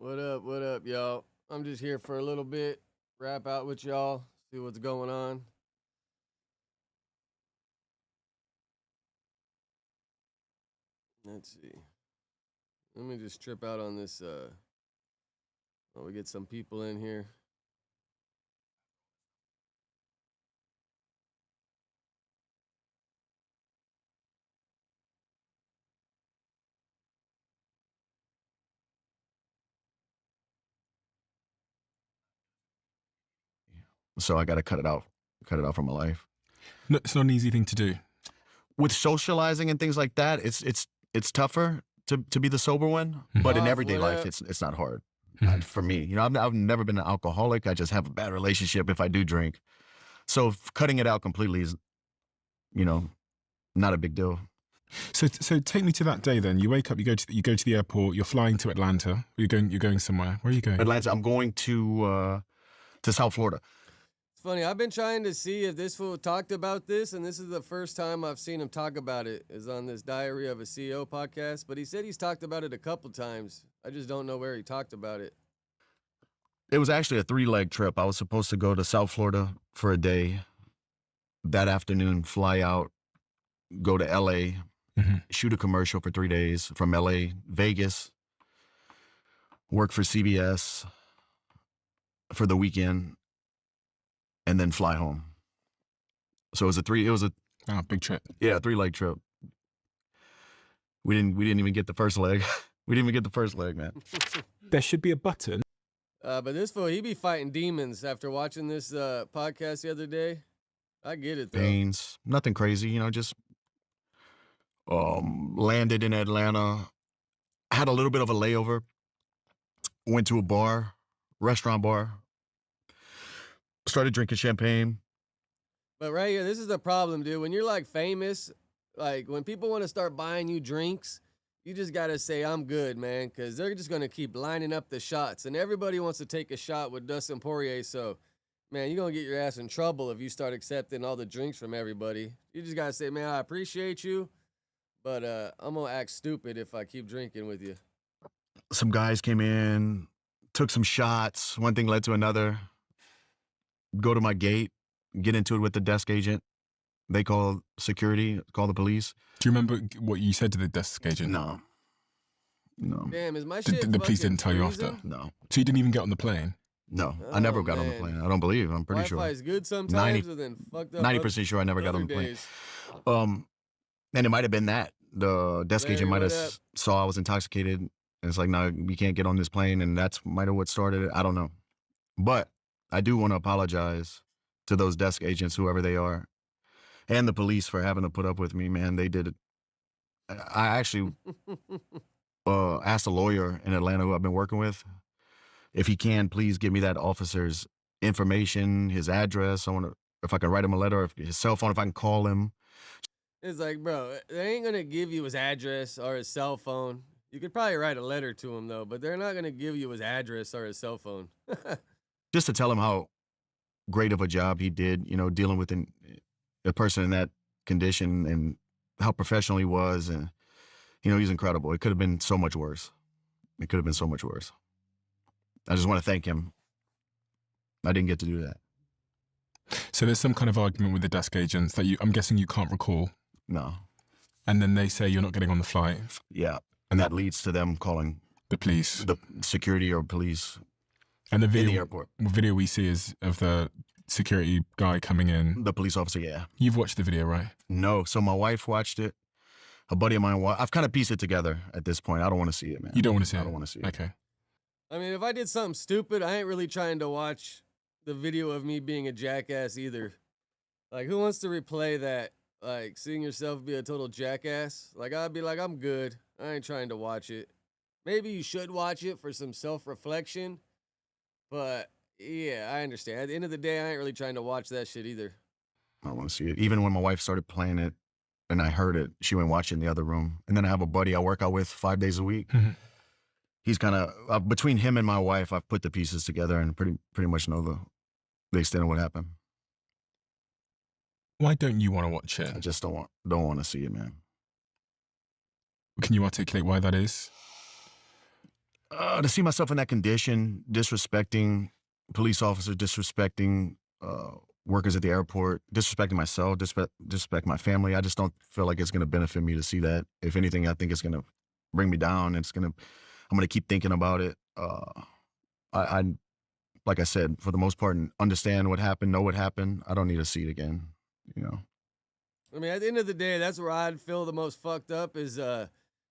What up, y'all? I'm just here for a little bit, rap out with y'all, see what's going on. Let's see. Let me just trip out on this. While we get some people in here. So I got to cut it out from my life. No, it's not an easy thing to do. With socializing and things like that, it's tougher to be the sober one. But in everyday life, it's not hard. For me, you know, I've never been an alcoholic. I just have a bad relationship if I do drink. So cutting it out completely is, you know, not a big deal. So take me to that day. Then you wake up, you go to the airport. You're flying to Atlanta. You're going somewhere. Where are you going? Atlanta. I'm going to South Florida. It's funny. I've been trying to see if this fool talked about this, and this is the first time I've seen him talk about it. Is on this Diary of a CEO podcast, but he said he's talked about it a couple times. I just don't know where he talked about it. It was actually a 3-leg trip. I was supposed to go to South Florida for a day. That afternoon, fly out, go to LA, shoot a commercial for 3 days from LA, Vegas, work for CBS for the weekend, and then fly home. So it was a big trip. Yeah, a 3-leg trip. We didn't even get the first leg. We didn't even get the first leg, man. There should be a button. But this fool, he be fighting demons after watching this podcast the other day. I get it, though. Pains, nothing crazy, you know, just landed in Atlanta, had a little bit of a layover, went to a bar, restaurant bar, started drinking champagne. But right here, this is the problem, dude. When you're like famous, like when people want to start buying you drinks, you just got to say, I'm good, man, because they're just going to keep lining up the shots. And everybody wants to take a shot with Dustin Poirier. So, man, you're going to get your ass in trouble if you start accepting all the drinks from everybody. You just got to say, man, I appreciate you, but I'm going to act stupid if I keep drinking with you. Some guys came in, took some shots. One thing led to another. Go to my gate, get into it with the desk agent. They call security, call the police. Do you remember what you said to the desk agent? No. Damn, is my shit The police didn't tell you freezing? after? No. So you didn't even get on the plane? No, I never got on the plane. I don't believe. I'm pretty Wi-Fi sure. is good sometimes, and then fucked up. 90% sure I never got on the plane. days. And it might have been that. The desk Larry, agent might what have up? saw I was intoxicated. And it's like, no, you can't get on this plane. And that's might have what started it. I don't know. But I do want to apologize to those desk agents, whoever they are, and the police for having to put up with me, man. They did it. I actually asked a lawyer in Atlanta who I've been working with if he can please give me that officer's information, his address. I want to, if I can write him a letter, if his cell phone, if I can call him. It's like, bro, they ain't gonna give you his address or his cell phone. You could probably write a letter to him though, but they're not gonna give you his address or his cell phone. Just to tell him how great of a job he did, you know, dealing with a person in that condition and how professional he was. And, you know, he's incredible. It could have been so much worse. It could have been so much worse. I just want to thank him. I didn't get to do that. So there's some kind of argument with the desk agents that I'm guessing you can't recall. No. And then they say you're not getting on the flight. Yeah. And that leads to them calling the police, the security or police. And the in the airport. Video we see is of the security guy coming in. The police officer, yeah. You've watched the video, right? No. So my wife watched it. A buddy of mine, I've kind of pieced it together at this point. I don't want to see it, man. You don't want to see it? I don't want to see it. Okay. I mean, if I did something stupid, I ain't really trying to watch the video of me being a jackass either. Like, who wants to replay that? Like, seeing yourself be a total jackass? Like, I'd be like, I'm good. I ain't trying to watch it. Maybe you should watch it for some self-reflection. But, yeah, I understand. At the end of the day, I ain't really trying to watch that shit either. I don't want to see it. Even when my wife started playing it and I heard it, she went watching in the other room. And then I have a buddy I work out with 5 days a week. He's kind of, between him and my wife, I've put the pieces together and pretty much know the extent of what happened. Why don't you want to watch it? I just don't want to see it, man. Can you articulate why that is? To see myself in that condition, disrespecting police officers, disrespecting workers at the airport, disrespecting myself, disrespect my family. I just don't feel like it's going to benefit me to see that. If anything, I think it's going to bring me down. I'm going to keep thinking about it. I, like I said, for the most part, understand what happened, know what happened. I don't need to see it again. You know. I mean, at the end of the day, that's where I'd feel the most fucked up is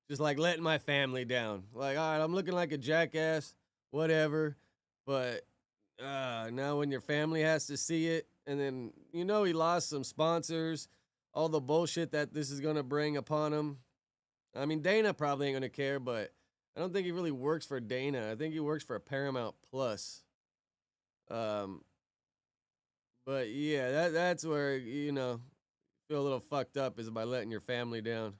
just like letting my family down. Like, all right, I'm looking like a jackass, whatever. But now when your family has to see it, and then he lost some sponsors, all the bullshit that this is gonna bring upon him. I mean, Dana probably ain't gonna care, but I don't think he really works for Dana. I think he works for Paramount Plus. Um, but yeah, that's where feel a little fucked up is by letting your family down.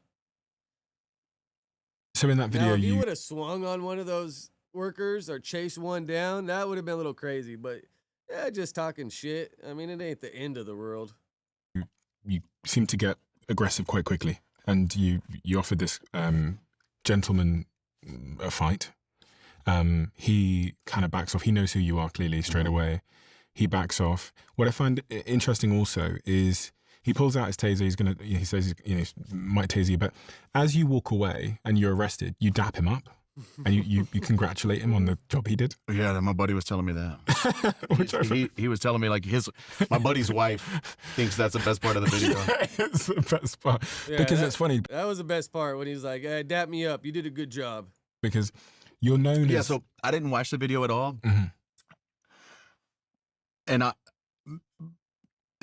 So in that video, Now, if you would have swung on one of those workers or chased one down, that would have been a little crazy. But yeah, just talking shit. I mean, it ain't the end of the world. you seem to get aggressive quite quickly, and you offered this gentleman a fight. He kind of backs off. He knows who you are clearly straight away. He backs off. What I find interesting also is he pulls out his taser. He says, might taser you. But as you walk away and you're arrested, you dap him up and you congratulate him on the job he did. Yeah, my buddy was telling me that. he was telling me like my buddy's wife thinks that's the best part of the video. It's the best part because it's funny. That was the best part when he was like, "Hey, dap me up. You did a good job." Because you're known as... Yeah, so I didn't watch the video at all. Mm-hmm. And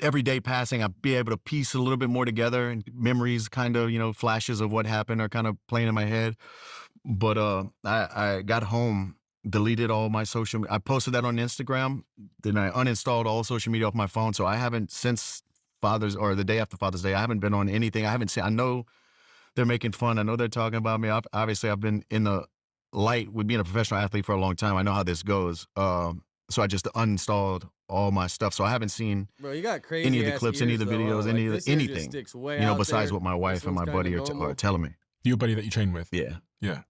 every day passing, I'd be able to piece a little bit more together, and memories kind of, flashes of what happened are kind of playing in my head. But I got home, deleted all my social media. I posted that on Instagram. Then I uninstalled all social media off my phone. So I haven't, since the day after Father's Day, I haven't been on anything. I know they're making fun. I know they're talking about me. Obviously, I've been in the light with being a professional athlete for a long time. I know how this goes. So I just uninstalled all my stuff. So I haven't seen you got crazy any of the clips, any of the videos, anything. Besides what my wife and my buddy are telling me. Your buddy that you train with? Yeah. Yeah.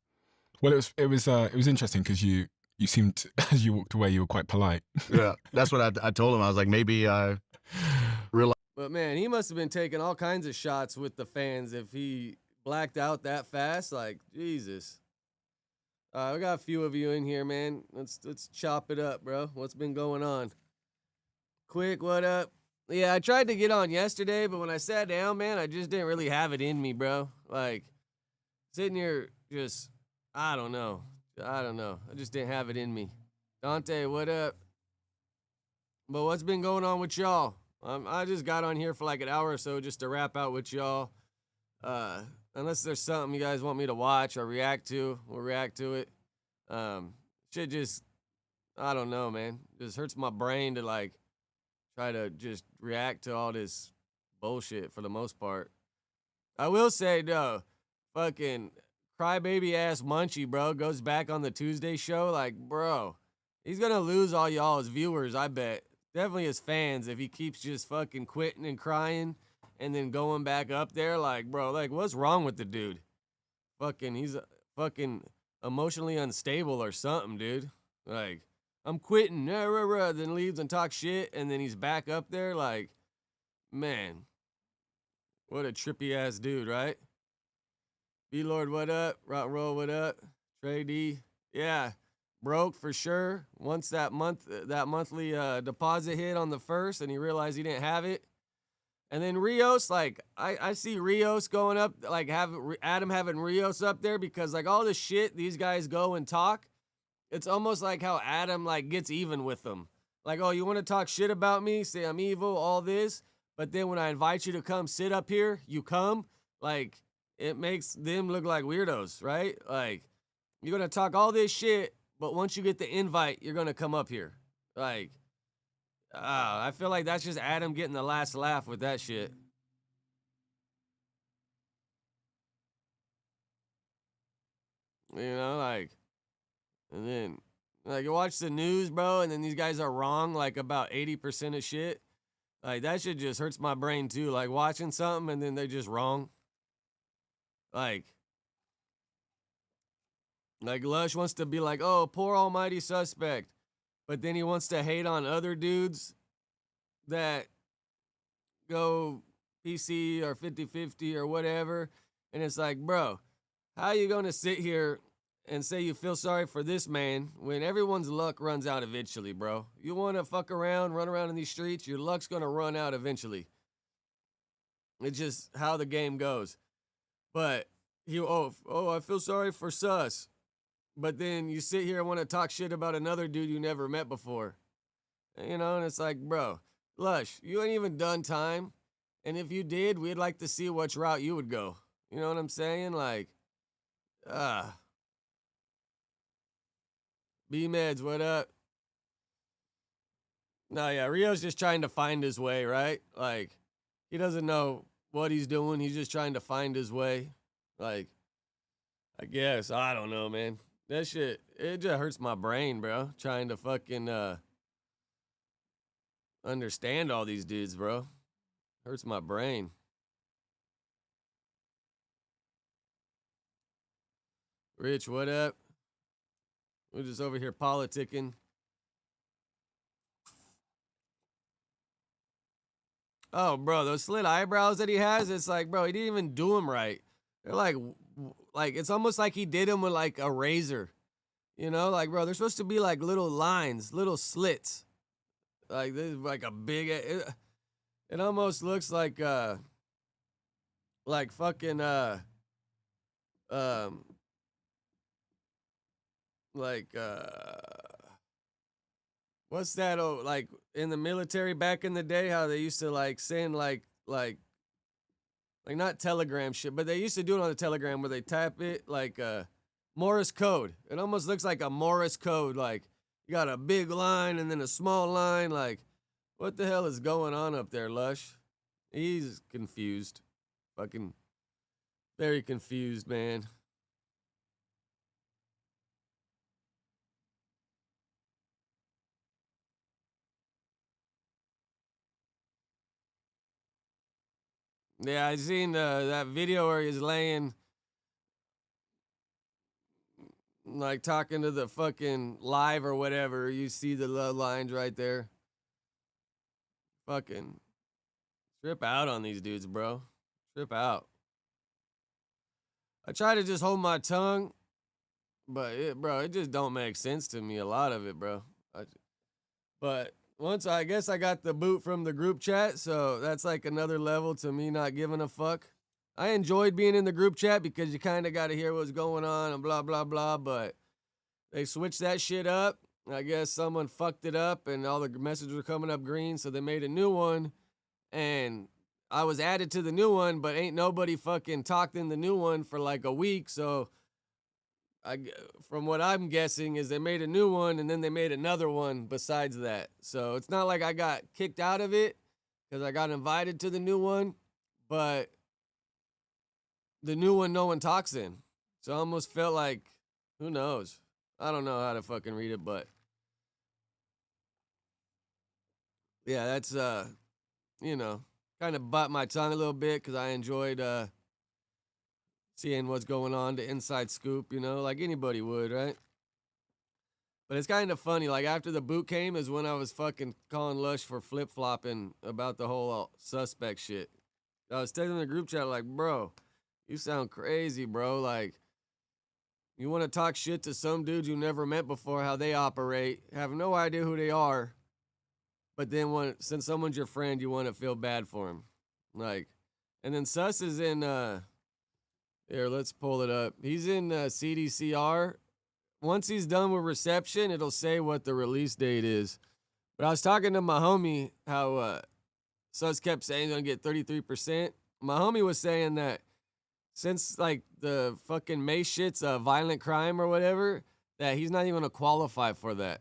Well, it was interesting because you seemed, as you walked away, you were quite polite. Yeah, that's what I told him. I was like, maybe I realized. But man, he must have been taking all kinds of shots with the fans if he blacked out that fast. Like, Jesus. We got a few of you in here, man. Let's chop it up, bro. What's been going on? Quick, what up? Yeah, I tried to get on yesterday, but when I sat down, man, I just didn't really have it in me, bro. Like, sitting here just, I don't know. I just didn't have it in me. Dante, what up? But what's been going on with y'all? I just got on here for like an hour or so just to rap out with y'all. Unless there's something you guys want me to watch or react to, we'll react to it. Shit just, I don't know, man. Just hurts my brain to like try to just react to all this bullshit for the most part. I will say, though, fucking crybaby ass Munchie, bro, goes back on the Tuesday show. Like, bro, he's gonna lose all y'all as viewers, I bet. Definitely as fans if he keeps just fucking quitting and crying and then going back up there. Like, bro, like, what's wrong with the dude? He's fucking emotionally unstable or something, dude. Like, I'm quitting, then leaves and talks shit, and then he's back up there. Like, man, what a trippy ass dude, right? B-Lord, what up? Rock Roll, what up? Trey D, yeah, broke for sure. Once that monthly deposit hit on the first, and he realized he didn't have it. And then Rios, like, I see Rios going up, like, Adam having Rios up there because, like, all the shit these guys go and talk, it's almost like how Adam, like, gets even with them. Like, oh, you want to talk shit about me? Say I'm evil, all this. But then when I invite you to come sit up here, you come. Like, it makes them look like weirdos, right? Like, you're going to talk all this shit, but once you get the invite, you're going to come up here. Like, I feel like that's just Adam getting the last laugh with that shit. You know, like, and then, like, you watch the news, bro, and then these guys are wrong, like, about 80% of shit. Like, that shit just hurts my brain, too. Like, watching something, and then they're just wrong. Like, Like Lush wants to be like, oh, poor almighty suspect. But then he wants to hate on other dudes that go PC or 50-50 or whatever. And it's like, bro, how you going to sit here and say you feel sorry for this man when everyone's luck runs out eventually, bro? You want to fuck around, run around in these streets, your luck's going to run out eventually. It's just how the game goes. But I feel sorry for Sus. But then you sit here and want to talk shit about another dude you never met before. You know, and it's like, bro, Lush, you ain't even done time. And if you did, we'd like to see which route you would go. You know what I'm saying? Like, B-Meds, what up? No, yeah, Rio's just trying to find his way, right? Like, he doesn't know what he's doing. He's just trying to find his way. Like, I guess. I don't know, man. That shit, it just hurts my brain, bro. Trying to fucking understand all these dudes, bro. Hurts my brain. Rich, what up? We're just over here politicking. Oh, bro, those slit eyebrows that he has, it's like, bro, he didn't even do them right. They're like it's almost like he did them with like a razor. You know, like, bro, they're supposed to be like little lines, little slits. Like this is like a big it almost looks like fucking um like what's that, oh, like in the military back in the day how they used to like send like not telegram shit, but they used to do it on the telegram where they tap it like Morse code. It almost looks like a Morse code. Like you got a big line and then a small line. Like what the hell is going on up there, Lush? He's confused. Fucking very confused, man. Yeah, I seen that video where he's laying, like talking to the fucking live or whatever. You see the lines right there. Fucking trip out on these dudes, bro. Trip out. I try to just hold my tongue, but it just don't make sense to me. A lot of it, bro. But once I guess I got the boot from the group chat, so that's like another level to me not giving a fuck. I enjoyed being in the group chat because you kind of got to hear what's going on and blah blah blah. But they switched that shit up. I guess someone fucked it up and all the messages were coming up green, so they made a new one. And I was added to the new one, but ain't nobody fucking talked in the new one for like a week. So from what I'm guessing is they made a new one and then they made another one besides that. So it's not like I got kicked out of it because I got invited to the new one, but the new one no one talks in. So I almost felt like, who knows? I don't know how to fucking read it, but yeah, that's kind of bite my tongue a little bit because I enjoyed seeing what's going on, the inside scoop, like anybody would, right? But it's kind of funny. Like after the boot came is when I was fucking calling Lush for flip flopping about the whole suspect shit. I was texting the group chat like, bro, you sound crazy, bro. Like you want to talk shit to some dudes you never met before, how they operate, have no idea who they are, but then since someone's your friend, you want to feel bad for him, like. And then Sus is in here, let's pull it up. He's in CDCR. Once he's done with reception, it'll say what the release date is. But I was talking to my homie how Sus kept saying he's gonna get 33%. My homie was saying that since like the fucking Mace shit's a violent crime or whatever, that he's not even gonna qualify for that.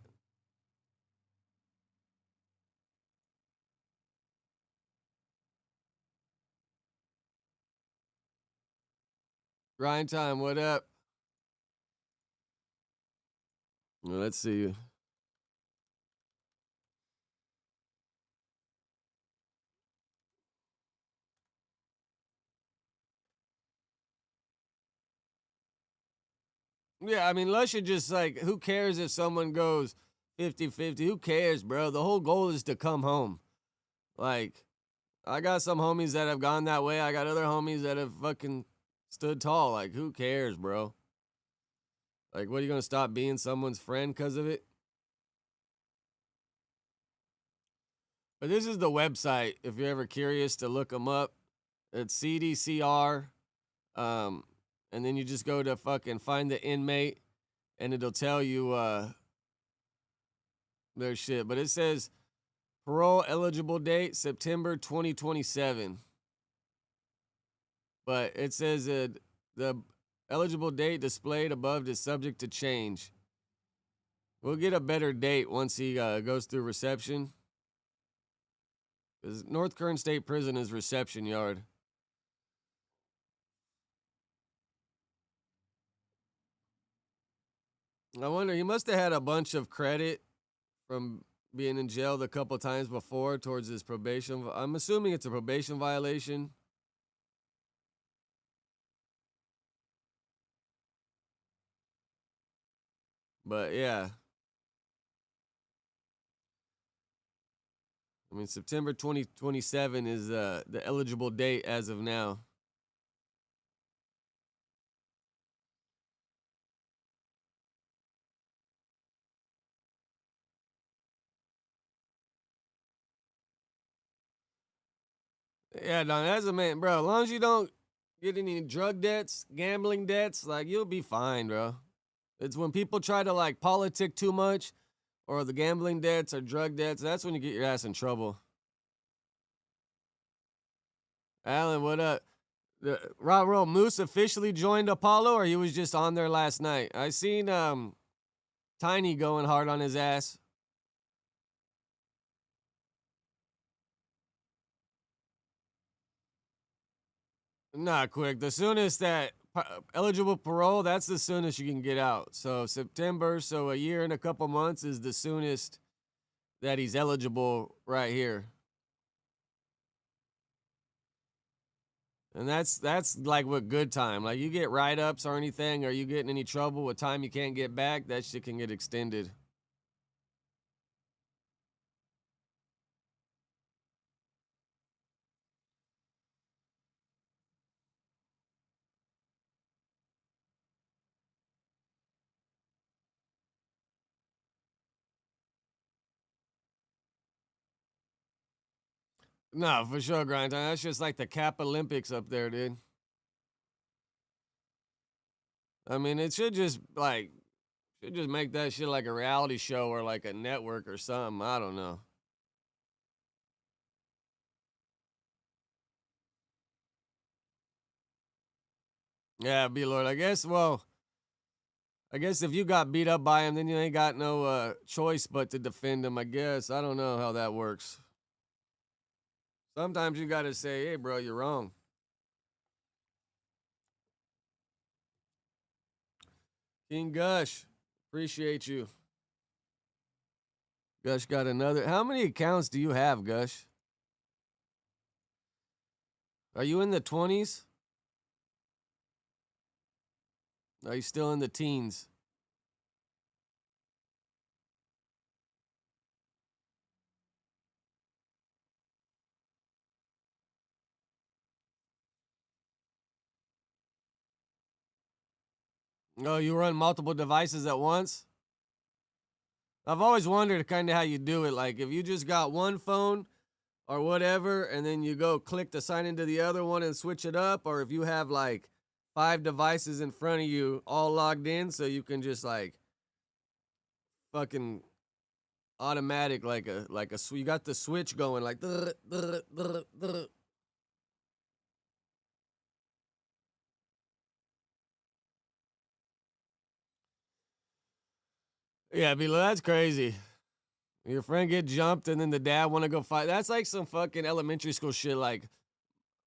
Grind time, what up? Well, let's see. Yeah, I mean, Lush should just like, who cares if someone goes 50-50? Who cares, bro? The whole goal is to come home. Like, I got some homies that have gone that way. I got other homies that have fucking stood tall. Like, who cares, bro? Like, what, are you going to stop being someone's friend because of it? But this is the website, if you're ever curious to look them up. It's CDCR. And then you just go to fucking find the inmate, and it'll tell you their shit. But it says parole eligible date September 2027. But it says that the eligible date displayed above is subject to change. We'll get a better date once he goes through reception. Because North Kern State Prison is reception yard. I wonder, he must have had a bunch of credit from being in jail the couple times before towards his probation. I'm assuming it's a probation violation. But yeah. I mean, September 2027 is the eligible date as of now. Yeah, no, that's a man, bro. As long as you don't get any drug debts, gambling debts, like, you'll be fine, bro. It's when people try to like politic too much, or the gambling debts or drug debts, that's when you get your ass in trouble. Alan, what up? Rob Roll Moose officially joined Apollo, or he was just on there last night? I seen Tiny going hard on his ass. Not quick. The soonest that eligible parole, that's the soonest you can get out. So September, so a year and a couple months is the soonest that he's eligible right here. And that's like with good time. Like, you get write-ups or anything, or you get in any trouble with time you can't get back, that shit can get extended. No, for sure, grind time. That's just like the Cap Olympics up there, dude. I mean, it should just make that shit like a reality show or like a network or something. I don't know. Yeah, B Lord. I guess if you got beat up by him, then you ain't got no choice but to defend him, I guess. I don't know how that works. Sometimes you gotta say, hey, bro, you're wrong. King Gush, appreciate you. Gush got another. How many accounts do you have, Gush? Are you in the 20s? Are you still in the teens? Oh, you run multiple devices at once? I've always wondered kind of how you do it. Like, if you just got one phone or whatever, and then you go click to sign into the other one and switch it up, or if you have like 5 devices in front of you all logged in, so you can just like fucking automatic, you got the switch going like. Yeah, Bilo, that's crazy. Your friend get jumped and then the dad want to go fight. That's like some fucking elementary school shit. Like,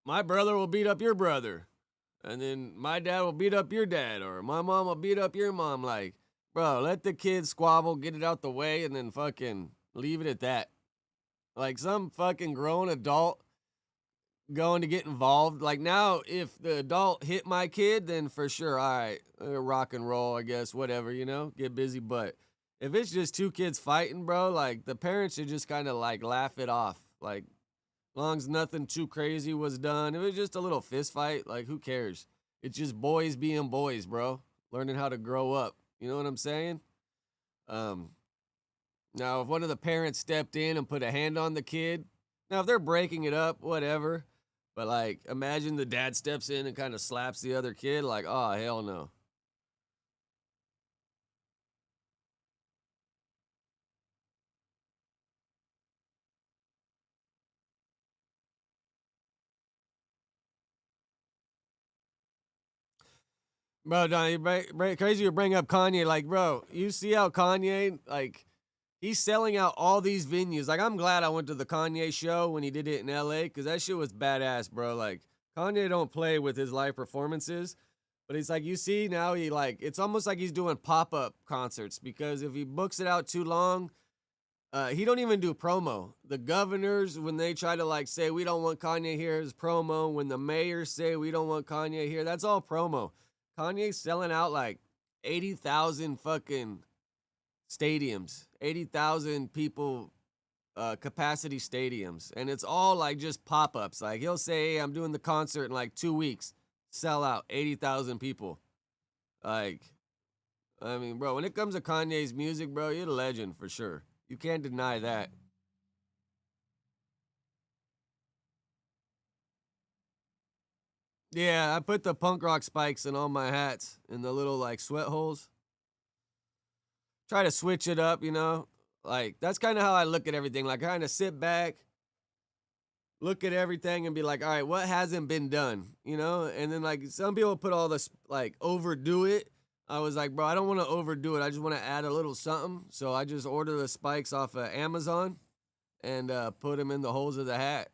my brother will beat up your brother, and then my dad will beat up your dad, or my mom will beat up your mom. Like, bro, let the kids squabble, get it out the way, and then fucking leave it at that. Like, some fucking grown adult going to get involved. Like now, if the adult hit my kid, then for sure, all right, rock and roll, I guess, whatever, get busy. But if it's just two kids fighting, bro, like the parents should just kind of like laugh it off. Like, as long as nothing too crazy was done, if it was just a little fist fight, like who cares? It's just boys being boys, bro, learning how to grow up. You know what I'm saying? Um, Now, if one of the parents stepped in and put a hand on the kid, now if they're breaking it up, whatever. But like, imagine the dad steps in and kind of slaps the other kid, like, oh, hell no. Bro, Don, crazy you bring up Kanye. Like, bro, you see how Kanye, like, he's selling out all these venues. Like, I'm glad I went to the Kanye show when he did it in LA because that shit was badass, bro. Like, Kanye don't play with his live performances. But it's like, you see now he like, it's almost like he's doing pop-up concerts because if he books it out too long, he don't even do promo. The governors, when they try to like say, we don't want Kanye here, is promo. When the mayors say, we don't want Kanye here, that's all promo. Kanye's selling out like 80,000 fucking stadiums, 80,000 people capacity stadiums. And it's all like just pop-ups. Like he'll say, hey, I'm doing the concert in like 2 weeks. Sell out 80,000 people. Like, I mean, bro, when it comes to Kanye's music, bro, you're a legend for sure. You can't deny that. Yeah, I put the punk rock spikes in all my hats in the little like sweat holes. Try to switch it up, Like, that's kind of how I look at everything. Like, kind of sit back, look at everything and be like, all right, what hasn't been done, And then like some people put all this like overdo it. I was like, bro, I don't want to overdo it. I just want to add a little something. So I just order the spikes off of Amazon and put them in the holes of the hat.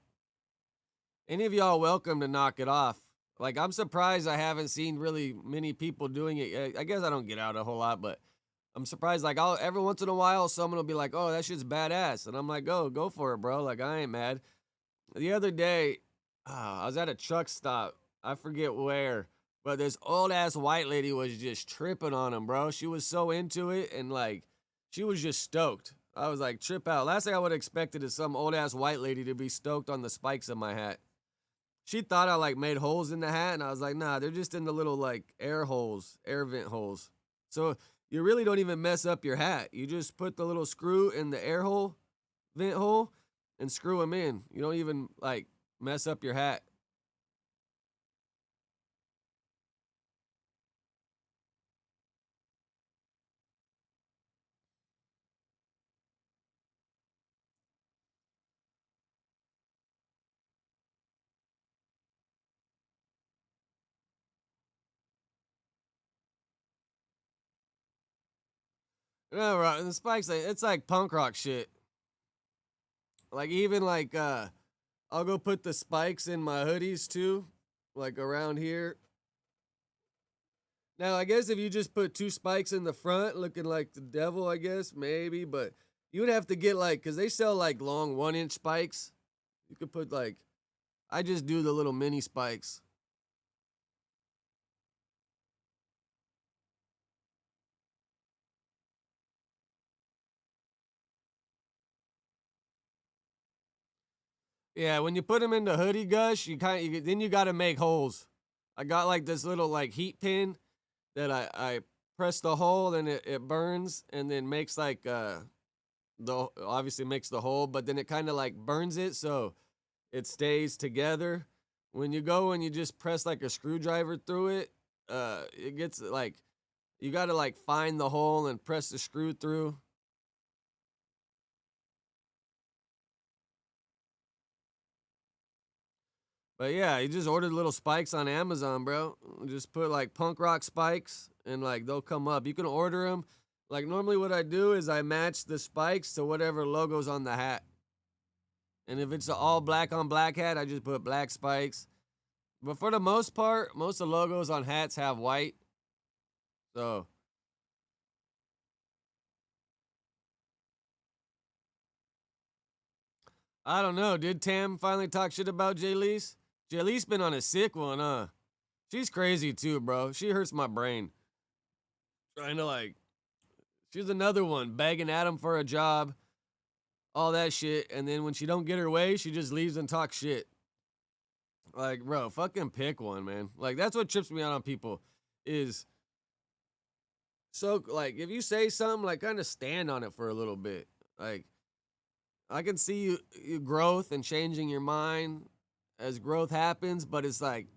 Any of y'all welcome to knock it off. Like, I'm surprised I haven't seen really many people doing it. I guess I don't get out a whole lot, but I'm surprised. Like, every once in a while, someone will be like, oh, that shit's badass. And I'm like, go for it, bro. Like, I ain't mad. The other day, I was at a truck stop. I forget where, but this old ass white lady was just tripping on him, bro. She was so into it and like she was just stoked. I was like, trip out. Last thing I would have expected is some old ass white lady to be stoked on the spikes in my hat. She thought I like made holes in the hat, and I was like, nah, they're just in the little like air holes, air vent holes. So you really don't even mess up your hat. You just put the little screw in the air hole, vent hole, and screw them in. You don't even like mess up your hat. No, right. The spikes, it's like punk rock shit. Like even like I'll go put the spikes in my hoodies too, like around here. Now I guess if you just put two spikes in the front, looking like the devil, I guess maybe, but you would have to get like, cause they sell like long 1 inch spikes. You could put like, I just do the little mini spikes. Yeah, when you put them in the hoodie gush, then you got to make holes. I got like this little like heat pin that I press the hole and it burns and then makes like the obviously makes the hole, but then it kind of like burns it so it stays together. When you go and you just press like a screwdriver through it, it gets like you got to like find the hole and press the screw through. But yeah, you just ordered little spikes on Amazon, bro. Just put like punk rock spikes and like they'll come up. You can order them. Like normally what I do is I match the spikes to whatever logo's on the hat. And if it's an all black on black hat, I just put black spikes. But for the most part, most of the logos on hats have white. So I don't know. Did Tam finally talk shit about Jay Lee's? She at least been on a sick one, huh? She's crazy too, bro. She hurts my brain. Trying to like, she's another one begging Adam for a job, all that shit, and then when she don't get her way, she just leaves and talks shit. Like, bro, fucking pick one, man. Like, that's what trips me out on people is so, like, if you say something, like, kind of stand on it for a little bit. Like, I can see you growth and changing your mind as growth happens, but it's like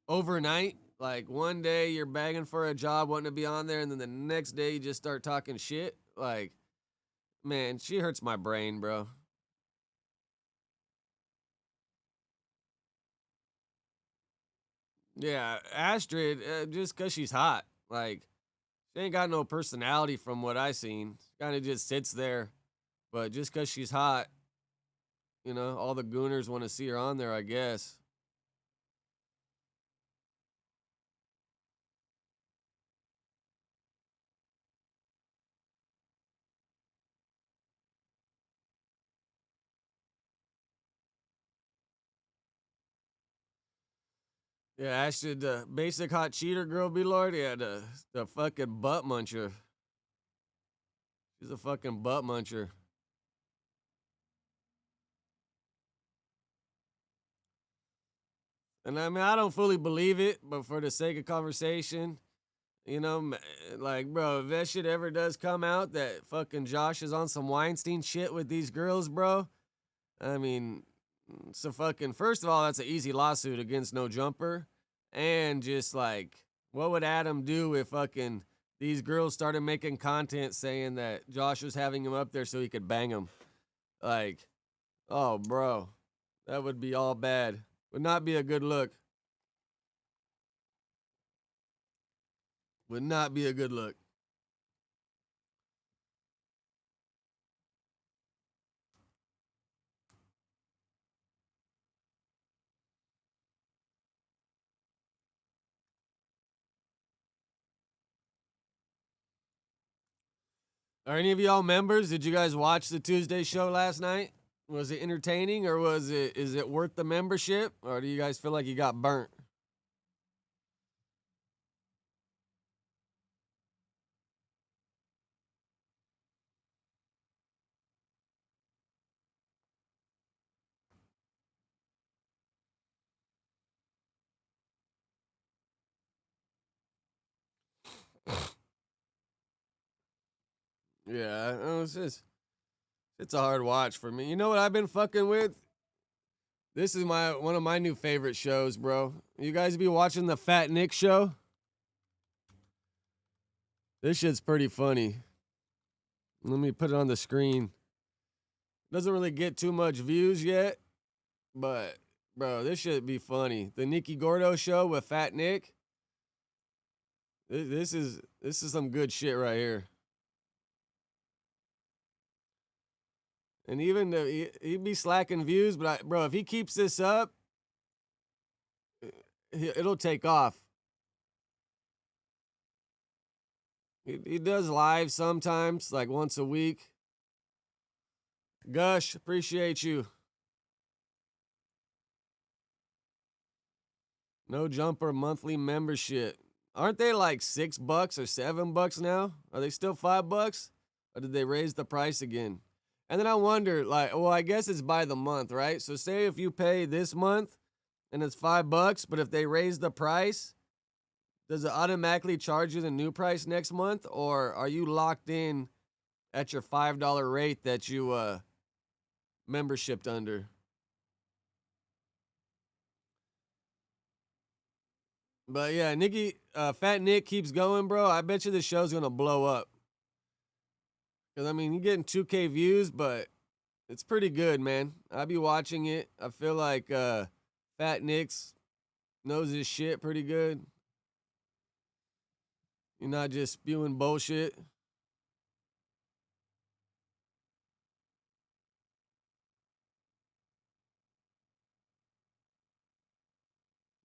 overnight. Like, one day you're begging for a job, wanting to be on there, and then the next day you just start talking shit. Like, man, she hurts my brain, bro. Yeah, Astrid, just because she's hot. Like, she ain't got no personality from what I seen. She kind of just sits there. But just because she's hot, you know, all the gooners want to see her on there, I guess. Yeah, Astrid, the basic hot cheater girl, be Lord. Yeah, the fucking butt muncher. She's a fucking butt muncher. And I mean, I don't fully believe it, but for the sake of conversation, you know, like, bro, if that shit ever does come out that fucking Josh is on some Weinstein shit with these girls, bro, I mean, so fucking, first of all, that's an easy lawsuit against No Jumper. And just like, what would Adam do if fucking these girls started making content saying that Josh was having him up there so he could bang him? Like, oh, bro, that would be all bad. Would not be a good look. Would not be a good look. Are any of y'all members? Did you guys watch the Tuesday show last night? Was it entertaining or is it worth the membership? Or do you guys feel like you got burnt? Yeah, it's a hard watch for me. You know what I've been fucking with? This is one of my new favorite shows, bro. You guys be watching the Fat Nick show? This shit's pretty funny. Let me put it on the screen. Doesn't really get too much views yet, but bro, this should be funny. The Nikki Gordo show with Fat Nick. This is some good shit right here. And even though he'd be slacking views, but bro, if he keeps this up, it'll take off. He does live sometimes, like once a week. Gush, appreciate you. No Jumper monthly membership. Aren't they like $6 or $7 now? Are they still $5? Or did they raise the price again? And then I wonder, like, well, I guess it's by the month, right? So say if you pay this month and it's $5, but if they raise the price, does it automatically charge you the new price next month? Or are you locked in at your $5 rate that you membershiped under? But yeah, Fat Nick keeps going, bro. I bet you this show's gonna blow up. Cause I mean, you're getting 2K views, but it's pretty good, man. I be watching it. I feel like Fat Nick's knows his shit pretty good. You're not just spewing bullshit.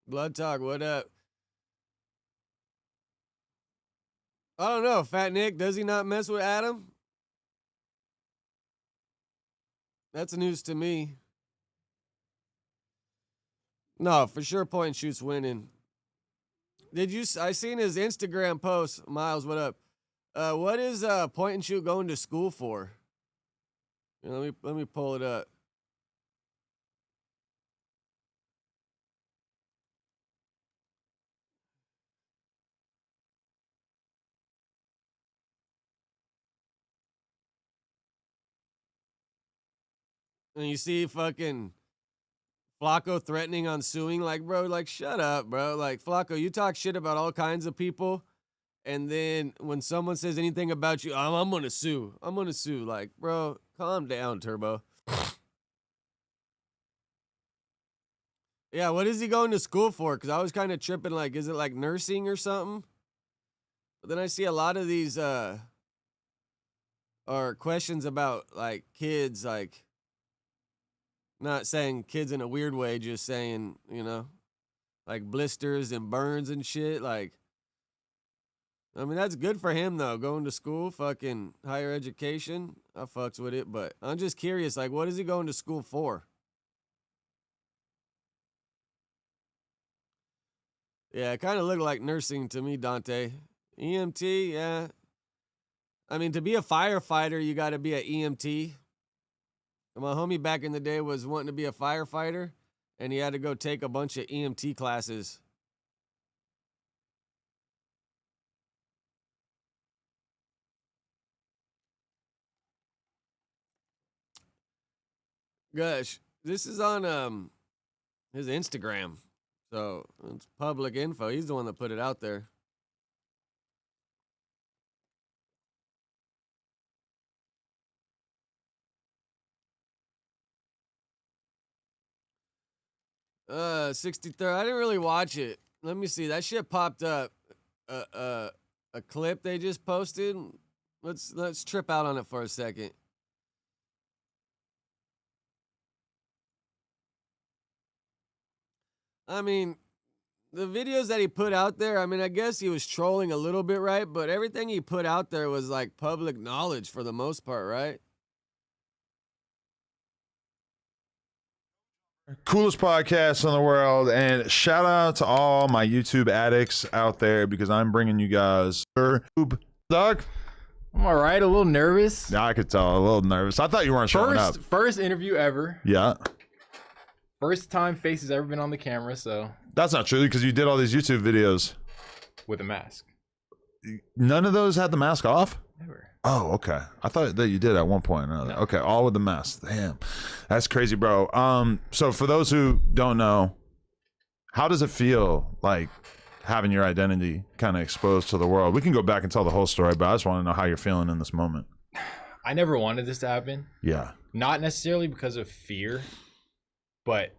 Blood Talk, what up? I don't know, Fat Nick, does he not mess with Adam? That's news to me. No, for sure point and shoot's winning. I seen his Instagram post, Miles, what up? What is point and shoot going to school for? Let me pull it up. And you see fucking Flacco threatening on suing, like, bro, like, shut up, bro. Like, Flacco, you talk shit about all kinds of people, and then when someone says anything about you, I'm gonna sue. I'm gonna sue. Like, bro, calm down, Turbo. Yeah, what is he going to school for? Because I was kind of tripping, like, is it like nursing or something? But then I see a lot of these are questions about, like, kids, like, not saying kids in a weird way, just saying, like blisters and burns and shit. Like, I mean, that's good for him, though, going to school, fucking higher education. I fucks with it, but I'm just curious, like, what is he going to school for? Yeah, it kind of looked like nursing to me, Dante. EMT, yeah. I mean, to be a firefighter, you got to be an EMT. My homie back in the day was wanting to be a firefighter, and he had to go take a bunch of EMT classes. Gosh, this is on his Instagram, so it's public info. He's the one that put it out there. 63rd. I didn't really watch it. Let me see. That shit popped up. A clip they just posted. Let's trip out on it for a second. I mean, the videos that he put out there, I mean, I guess he was trolling a little bit, right? But everything he put out there was like public knowledge for the most part, right? Coolest podcast in the world, and shout out to all my YouTube addicts out there because I'm bringing you guys Doug. I'm all right, a little nervous. Yeah, I could tell, a little nervous. I thought you weren't showing up. First interview ever. Yeah. First time Face has ever been on the camera, so. That's not true because you did all these YouTube videos with a mask. None of those had the mask off? Never. Oh, okay. I thought that you did at one point or another. No. Okay, all with the mask. Damn. That's crazy, bro. So for those who don't know, how does it feel like having your identity kind of exposed to the world? We can go back and tell the whole story, but I just want to know how you're feeling in this moment. I never wanted this to happen. Yeah. Not necessarily because of fear, but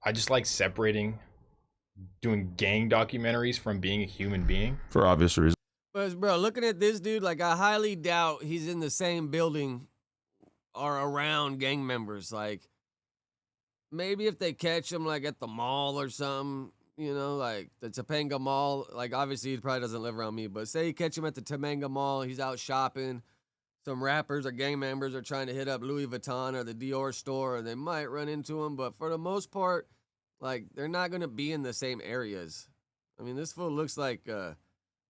I just like separating doing gang documentaries from being a human being. For obvious reasons. But bro, looking at this dude, like I highly doubt he's in the same building or around gang members. Like maybe if they catch him like at the mall or something, like the Topanga Mall. Like obviously he probably doesn't live around me, but say you catch him at the Topanga Mall, he's out shopping. Some rappers or gang members are trying to hit up Louis Vuitton or the Dior store, and they might run into him. But for the most part, like they're not gonna be in the same areas. I mean, this fool looks like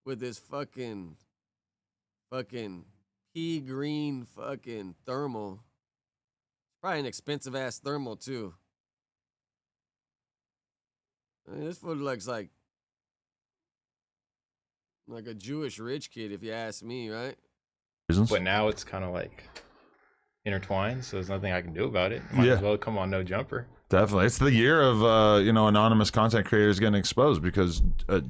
with this fucking pea green fucking thermal. Probably an expensive ass thermal too. I mean, this fool looks like a Jewish rich kid, if you ask me, right? But now it's kind of like intertwined, so there's nothing I can do about it. Might as well come on No Jumper. Definitely. It's the year of, anonymous content creators getting exposed because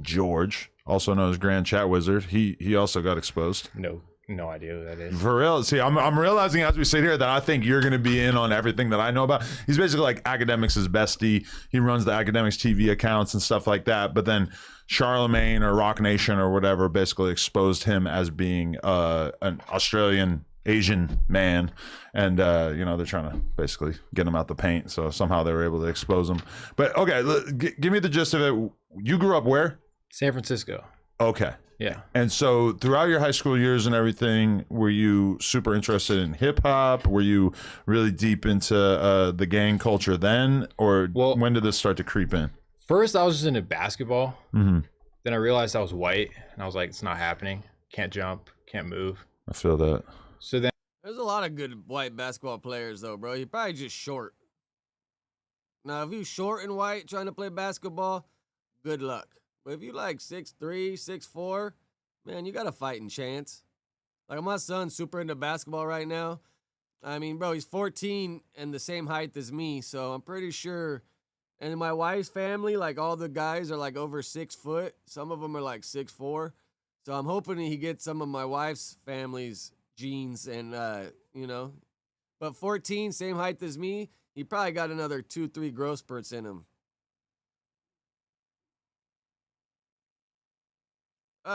George, also known as Grand Chat Wizard, he also got exposed. No idea who that is. For real. See, I'm realizing as we sit here that I think you're going to be in on everything that I know about. He's basically like Academics' bestie. He runs the Academics TV accounts and stuff like that. But then Charlemagne or Rock Nation or whatever basically exposed him as being an Australian Asian man, and they're trying to basically get him out the paint, so somehow they were able to expose him. But okay, give me the gist of it. You grew up where? San Francisco. Okay. Yeah. And so throughout your high school years and everything, were you super interested in hip hop? Were you really deep into the gang culture then, or when did this start to creep in? First, I was just into basketball. Mm-hmm. Then I realized I was white, and I was like, it's not happening. Can't jump, can't move. I feel that. So then There's a lot of good white basketball players though, bro. You're probably just short. Now, if you short and white trying to play basketball, good luck. But if you like 6'3", 6'4", man, you got a fighting chance. Like my son's super into basketball right now. I mean, bro, he's 14 and the same height as me, so I'm pretty sure. And my wife's family, like all the guys are like over 6 foot. Some of them are like 6'4". So I'm hoping he gets some of my wife's family's genes and, you know. But 14, same height as me, he probably got another 2-3 growth spurts in him.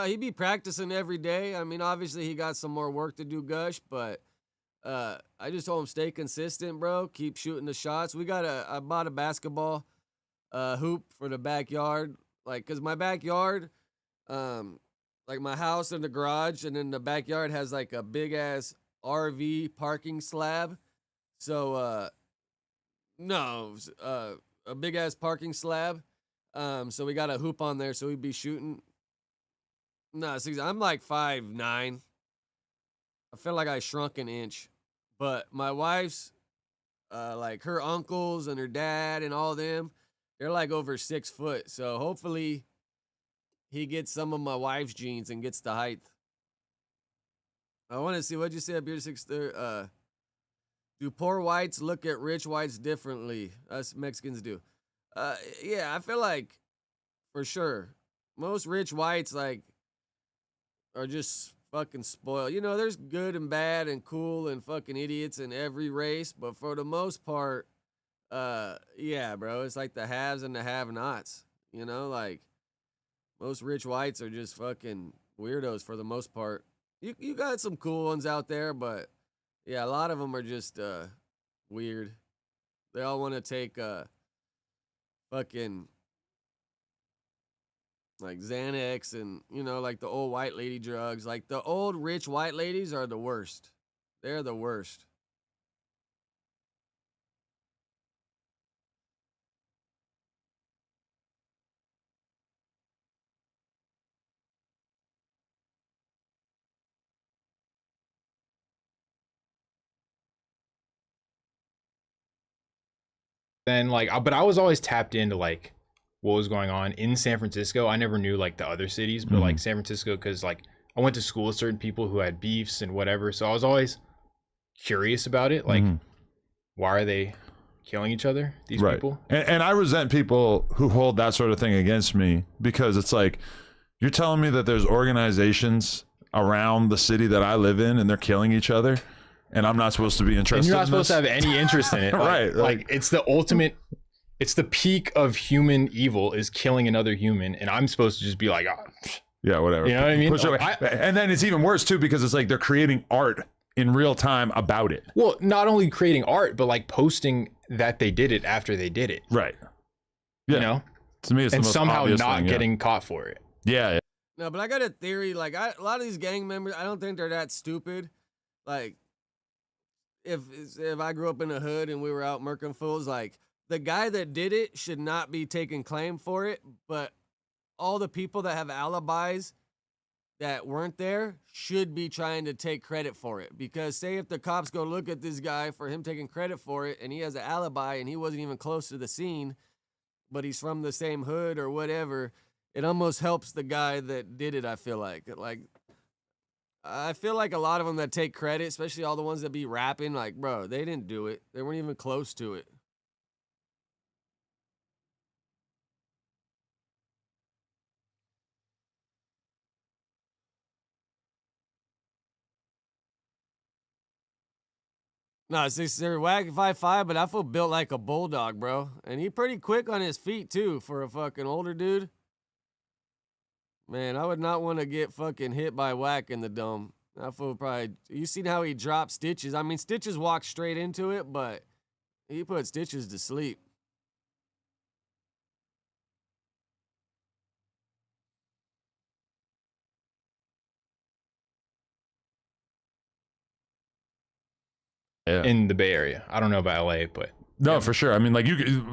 He'd be practicing every day. I mean, obviously he got some more work to do, Gush, but I just told him stay consistent, bro. Keep shooting the shots. I bought a basketball hoop for the backyard, like, cause my backyard, like my house and the garage, and then the backyard has like a big ass RV parking slab. So a big ass parking slab. So we got a hoop on there, so we'd be shooting. No, I'm like 5'9". I feel like I shrunk an inch. But my wife's, like her uncles and her dad and all them, they're like over 6 foot. So hopefully he gets some of my wife's genes and gets the height. I want to see what you said, Beard 6'3". Do poor whites look at rich whites differently? Us Mexicans do. Yeah, I feel like for sure most rich whites like are just fucking spoiled. You know, there's good and bad and cool and fucking idiots in every race, but for the most part, yeah, bro, it's like the haves and the have-nots. You know, like most rich whites are just fucking weirdos for the most part. You got some cool ones out there, but yeah, a lot of them are just weird. They all want to take fucking like Xanax and, you know, like the old white lady drugs. Like the old rich white ladies are the worst. They're the worst. then like, but I was always tapped into like what was going on in San Francisco. I never knew like the other cities, but like San Francisco, because like I went to school with certain people who had beefs and whatever. So I was always curious about it. Like, why are they killing each other? These people. And I resent people who hold that sort of thing against me, because it's like, you're telling me that there's organizations around the city that I live in and they're killing each other, and I'm not supposed to be interested. And you're not in supposed to have any interest in it. Like, Right. Like it's the ultimate. It's the peak of human evil is killing another human, and I'm supposed to just be like, oh, yeah, whatever. You know what I mean? Push away. And then it's even worse too, because it's like they're creating art in real time about it. Well, not only creating art, but like posting that they did it after they did it. Right. Yeah. You know? To me, it's and the most somehow obvious not thing, getting caught for it. Yeah. No, but I got a theory. Like, a lot of these gang members, I don't think they're that stupid. Like, if I grew up in the hood and we were out murking fools, like, the guy that did it should not be taking claim for it, but all the people that have alibis that weren't there should be trying to take credit for it. Because say if the cops go look at this guy for him taking credit for it and he has an alibi and he wasn't even close to the scene, but he's from the same hood or whatever, it almost helps the guy that did it, I feel like. Like, I feel like a lot of them that take credit, especially all the ones that be rapping, like, bro, they didn't do it. They weren't even close to it. No, they're whack 5'5", but I feel built like a bulldog, bro. And he pretty quick on his feet, too, for a fucking older dude. Man, I would not want to get fucking hit by whack in the dome. I feel probably... You seen how he dropped Stitches? I mean, Stitches walked straight into it, but he put Stitches to sleep. Yeah. In the Bay Area. I don't know about LA, but No, for sure. I mean, like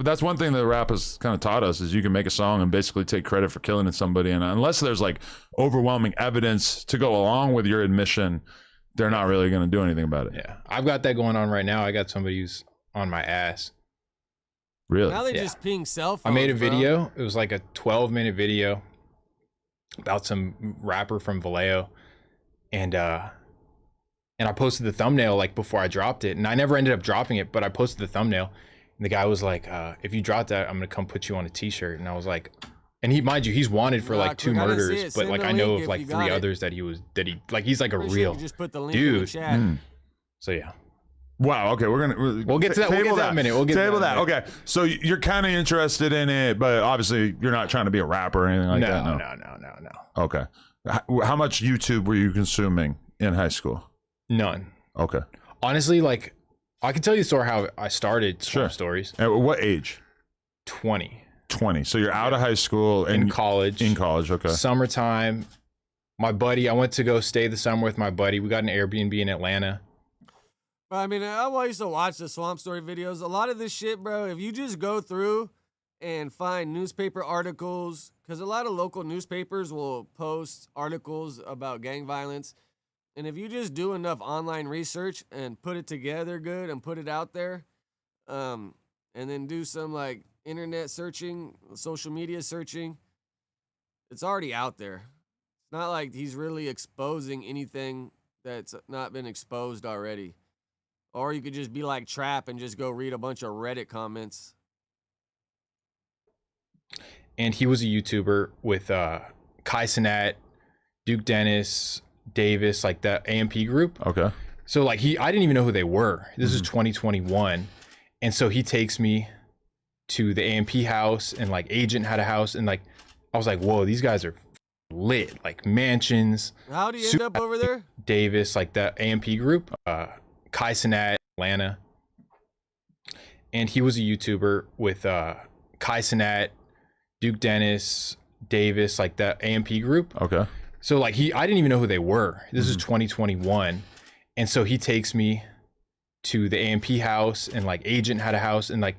that's one thing that rap has kind of taught us is you can make a song and basically take credit for killing somebody, and unless there's like overwhelming evidence to go along with your admission, they're not really going to do anything about it. Yeah, I've got that going on right now. I got somebody who's on my ass. Really? Now they Yeah. just ping cell phones. I made a bro. video. It was like a 12-minute video about some rapper from Vallejo, and I posted the thumbnail like before I dropped it, and I never ended up dropping it, but I posted the thumbnail, and the guy was like, "If you drop that, I'm gonna come put you on a T-shirt." And I was like, and he, mind you, he's wanted for like 2 I didn't see murders, it. but Send like the I know link of if like you 3 got it. others that he's like a Pretty sure you real can just put the link in the dude. chat. So yeah, Wow. Okay, we'll get to that. We'll get to that in a minute. We'll get table to that. that. in a minute. Okay, so you're kind of interested in it, but obviously you're not trying to be a rapper or anything like that. No. Okay. How much YouTube were you consuming in high school? None. Okay. Honestly, like I can tell you the story how I started Sure. stories. At what age? 20 20. So you're out of high school and in college. In college, okay. Summertime. My buddy, I went to go stay the summer with my buddy. We got an Airbnb in Atlanta. But I mean, I used to watch the Swamp Story videos. A lot of this shit, bro, if you just go through and find newspaper articles, because a lot of local newspapers will post articles about gang violence. And if you just do enough online research and put it together good and put it out there, and then do some like internet searching, social media searching, it's already out there. It's not like he's really exposing anything that's not been exposed already. Or you could just be like Trap and just go read a bunch of Reddit comments. And he was a YouTuber with Kai Cenat, Duke Dennis, Davis, like that AMP group. Okay. So like I didn't even know who they were. This is 2021. And so he takes me to the AMP house, and like Agent had a house, and like I was like, whoa, these guys are lit, like mansions. How do you end up over there? Davis, like that AMP group, Kai Cenat, Atlanta. And he was a YouTuber with Kai Cenat, Duke Dennis, Davis, like that AMP group. Okay. So like I didn't even know who they were. This is 2021. And so he takes me to the AMP house, and like Agent had a house, and like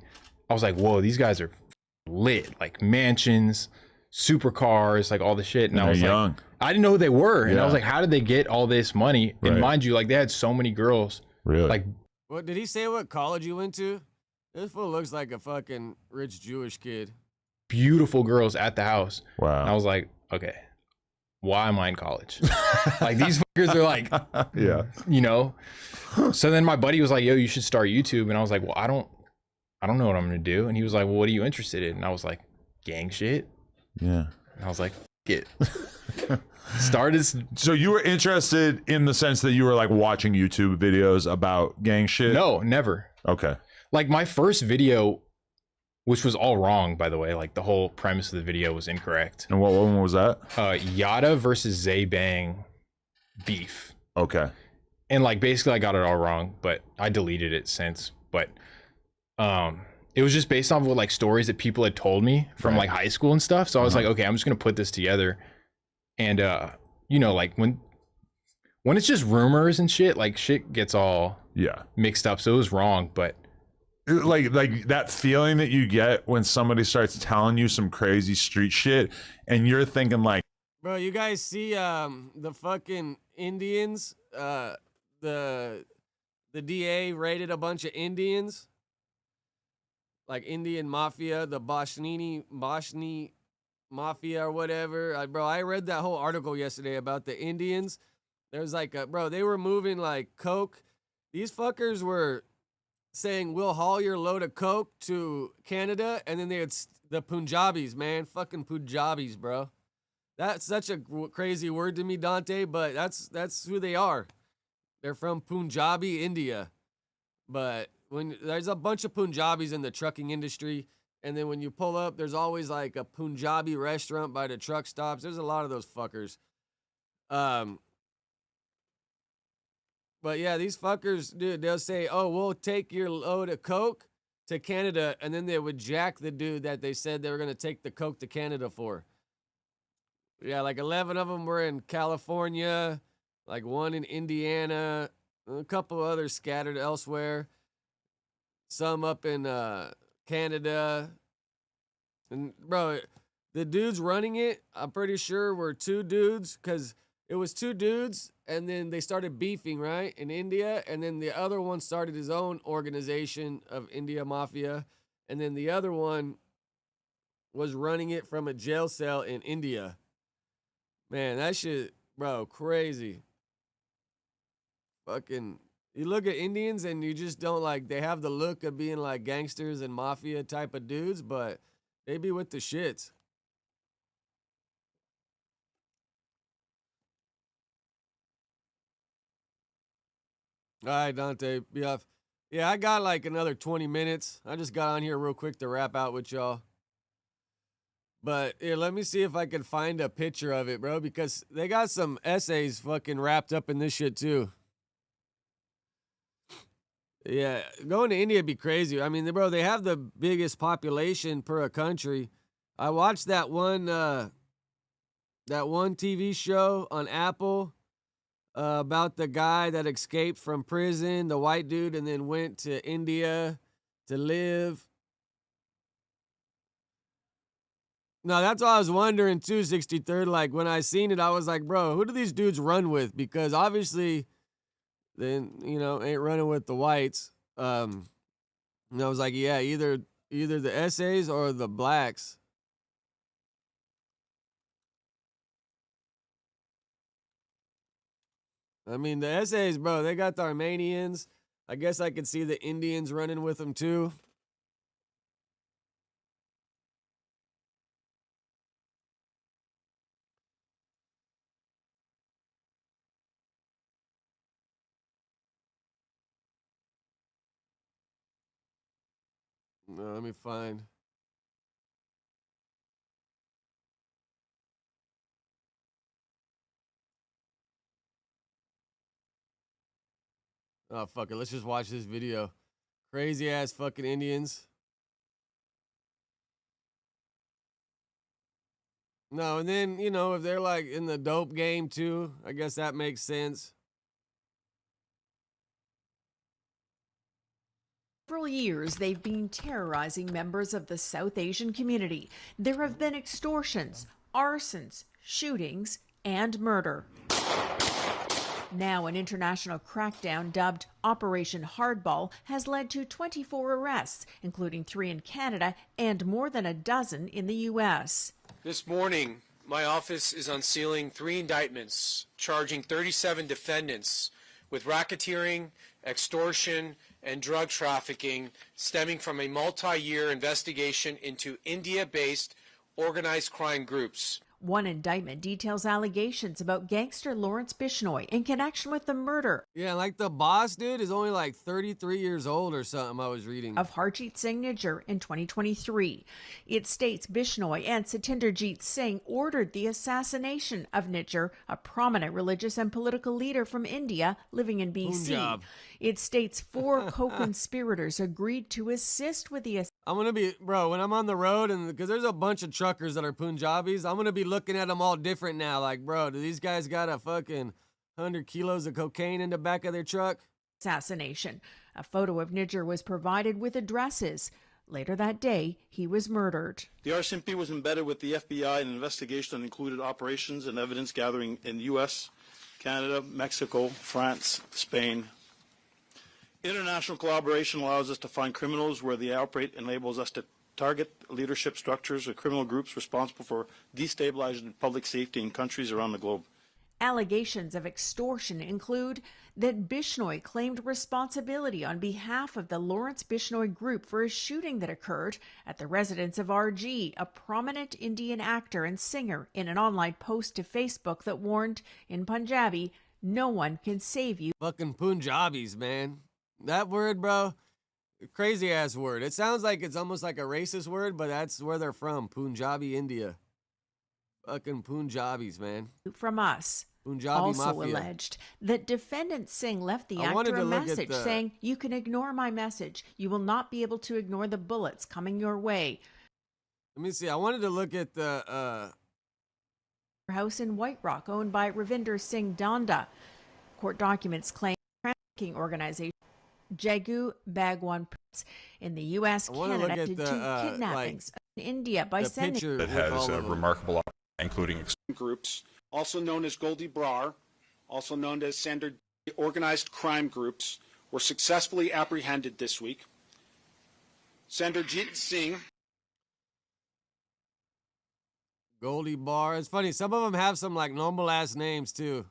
I was like, whoa, these guys are lit, like mansions, supercars, like all the shit. And I was young. like, I didn't know who they were. And I was Yeah. like, how did they get all this money? And Right. mind you, like they had so many girls. Really? Like, What did he say? What college you went to? This fool looks like a fucking rich Jewish kid. beautiful girls at the house. And I wow. was like, okay, why am I in college? Like these fuckers are like, Yeah. you know. So then my buddy was like, yo, you should start YouTube. And I was like, well, I don't know what I'm gonna do. And he was like, well, what are you interested in? And I was like, gang shit. Yeah. And I was like, it. Started. So you were interested in the sense that you were like watching YouTube videos about gang shit? No, never. Okay. Like my first video, which was all wrong, by the way, like the whole premise of the video was incorrect. And what one was that? Yada versus Zay Bang beef. Okay. And like basically I got it all wrong, but I deleted it since. But it was just based off of like stories that people had told me from Right. like high school and stuff. So I was like, okay, I'm just gonna put this together. And you know, like when it's just rumors and shit, like shit gets all Yeah. mixed up. So it was wrong, but Like that feeling that you get when somebody starts telling you some crazy street shit and you're thinking like, Bro, you guys see the fucking Indians? The DA raided a bunch of Indians, like Indian mafia, the Boshnini mafia or whatever. Bro, I read that whole article yesterday about the Indians. There's like bro, they were moving like coke. These fuckers were saying we'll haul your load of coke to Canada, and then they had the Punjabis, man, fucking Punjabis, bro. That's such a crazy word to me, Dante, but that's who they are. They're from Punjabi, India. But when there's a bunch of Punjabis in the trucking industry, and then when you pull up, there's always like a Punjabi restaurant by the truck stops. There's a lot of those fuckers. But yeah, these fuckers, dude, they'll say, oh, we'll take your load of coke to Canada, and then they would jack the dude that they said they were going to take the coke to Canada for. Yeah, like 11 of them were in California, like one in Indiana, a couple others scattered elsewhere. some up in Canada. And bro, the dudes running it, I'm pretty sure were two dudes, because it was two dudes, and then they started beefing, right, in India, and then the other one started his own organization of India Mafia, and then the other one was running it from a jail cell in India. Man, that shit, bro, crazy. Fucking, you look at Indians and you just don't like, they have the look of being like gangsters and mafia type of dudes, but they be with the shits. All right, Dante, be off. Yeah, I got like another 20 minutes. I just got on here real quick to wrap out with y'all. But here, let me see if I can find a picture of it, bro, because they got some essays fucking wrapped up in this shit too. Yeah, going to India would be crazy. I mean, bro, they have the biggest population per a country. I watched that one TV show on Apple about the guy that escaped from prison, the white dude, and then went to India to live. No, that's all I was wondering too, 63rd. Like, when I seen it, I was like, bro, who do these dudes run with? Because obviously, then, ain't running with the whites. And I was like, yeah, either the essays or the blacks. I mean, the essays, bro, they got the Armenians. I guess I could see the Indians running with them too. No, let me find. Oh, fuck it. Let's just watch this video. Crazy ass fucking Indians. No, and then, if they're like in the dope game too, I guess that makes sense. Several years, they've been terrorizing members of the South Asian community. There have been extortions, arsons, shootings, and murder. Now, an international crackdown dubbed Operation Hardball has led to 24 arrests, including 3 in Canada and more than a dozen in the U.S. This morning, my office is unsealing 3 indictments charging 37 defendants with racketeering, extortion, and drug trafficking stemming from a multi-year investigation into India-based organized crime groups. One indictment details allegations about gangster Lawrence Bishnoi in connection with the murder. Yeah, like the boss dude is only like 33 years old or something, I was reading. Of Harjeet Singh Nijjar in 2023. It states Bishnoi and Satinderjeet Singh ordered the assassination of Nijjar, a prominent religious and political leader from India living in BC. Punjab. It states 4 co-conspirators agreed to assist with the I'm going to be, bro, when I'm on the road, and because there's a bunch of truckers that are Punjabis, I'm going to be looking at them all different now. Like, bro, do these guys got a fucking 100 kilos of cocaine in the back of their truck? assassination. A photo of Nijjar was provided with addresses. Later that day, he was murdered. The RCMP was embedded with the FBI in an investigation that included operations and evidence gathering in the U.S., Canada, Mexico, France, Spain. International collaboration allows us to find criminals where they operate, enables us to target leadership structures or criminal groups responsible for destabilizing public safety in countries around the globe. Allegations of extortion include that Bishnoi claimed responsibility on behalf of the Lawrence Bishnoi Group for a shooting that occurred at the residence of RG, a prominent Indian actor and singer, in an online post to Facebook that warned, in Punjabi, "No one can save you." Fucking Punjabis, man. That word, bro, crazy ass word. It sounds like it's almost like a racist word, but that's where they're from. Punjabi, India. Fucking Punjabis, man. From us. Punjabi also Mafia. alleged that defendant Singh left the I wanted actor a to look at message the- saying, "You can ignore my message. You will not be able to ignore the bullets coming your way." Let me see. I wanted to look at the House in White Rock owned by Ravinder Singh Danda. Court documents claim trafficking organization. Jagu Bhagwan in the U.S., I wanna look Canada, at did the, two like, kidnappings in India by the sending picture that with has all a of them. remarkable, including groups, also known as Goldie Brar, also known as Sander organized crime groups, were successfully apprehended this week. Sanderjit Singh. Goldie Bar. It's funny. Some of them have some like normal ass names too.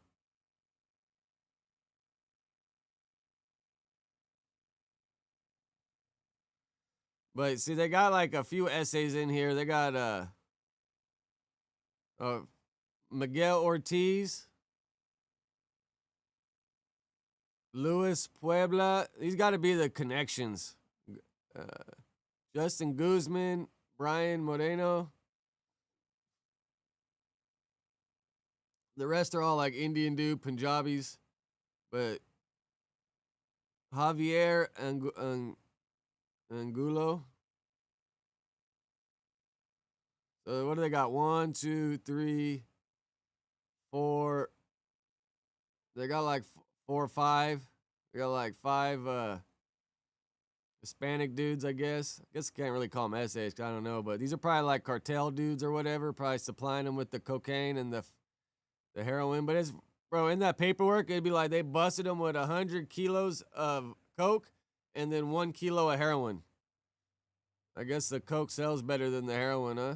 But see, they got like a few essays in here. They got Miguel Ortiz, Luis Puebla. These got to be the connections. Justin Guzman, Brian Moreno. The rest are all like Indian dude, Punjabis. But Javier Angulo. So what do they got? 1, 2, 3, 4. They got like 4 or 5. They got like 5 Hispanic dudes, I guess. I guess I can't really call them essays 'cause I don't know. But these are probably like cartel dudes or whatever, probably supplying them with the cocaine and the heroin. But it's, bro, in that paperwork, it'd be like they busted them with 100 kilos of coke and then 1 kilo of heroin. I guess the coke sells better than the heroin, huh?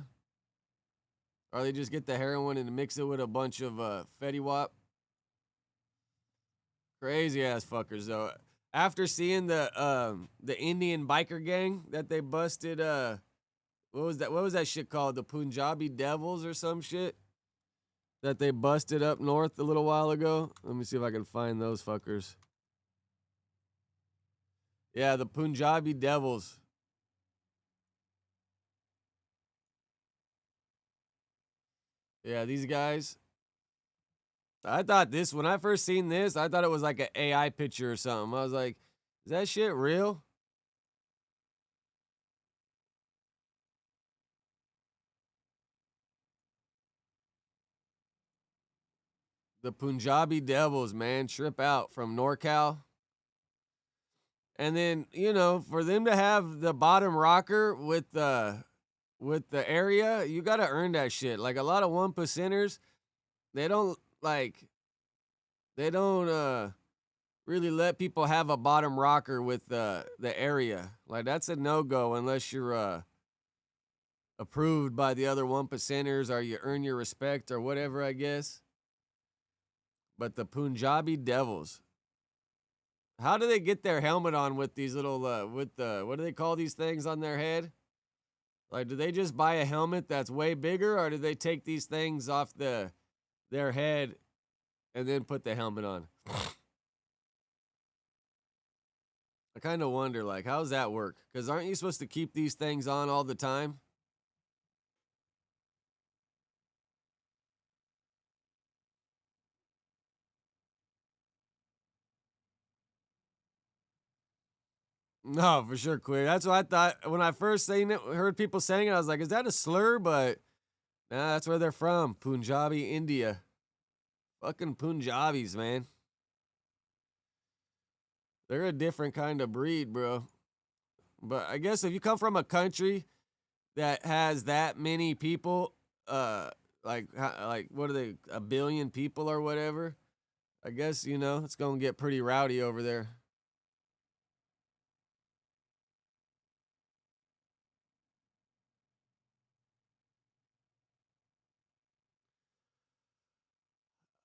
Or they just get the heroin and mix it with a bunch of Fetty Wap. Crazy ass fuckers though. After seeing the Indian biker gang that they busted, what was that? What was that shit called? The Punjabi Devils or some shit that they busted up north a little while ago. Let me see if I can find those fuckers. Yeah, the Punjabi Devils. Yeah, these guys. I thought this, when I first seen this, I thought it was like an AI picture or something. I was like, is that shit real? The Punjabi Devils, man, trip out from NorCal. And then, you know, for them to have the bottom rocker with the area, you got to earn that shit. Like a lot of 1%ers, they don't really let people have a bottom rocker with the area. Like that's a no-go unless you're approved by the other 1%ers or you earn your respect or whatever, I guess. But the Punjabi Devils, how do they get their helmet on with these little what do they call these things on their head? Like, do they just buy a helmet that's way bigger, or do they take these things off their head and then put the helmet on? I kind of wonder, like, how does that work? Because aren't you supposed to keep these things on all the time? No, for sure, queer. That's what I thought when I first seen it. Heard people saying it, I was like, "Is that a slur?" But nah, that's where they're from, Punjabi, India. Fucking Punjabis, man. They're a different kind of breed, bro. But I guess if you come from a country that has that many people, like what are they, 1 billion people or whatever? I guess you know it's gonna get pretty rowdy over there.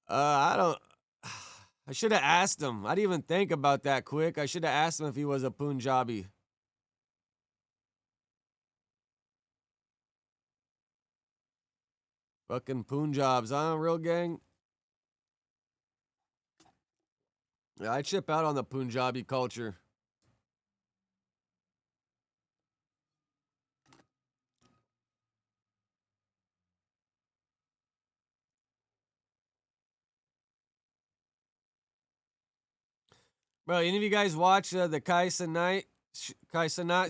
I don't. I should have asked him. I didn't even think about that quick. I should have asked him if he was a Punjabi. Fucking Punjabs, huh, real gang? Yeah, I chip out on the Punjabi culture. Bro, any of you guys watch the Kai Cenat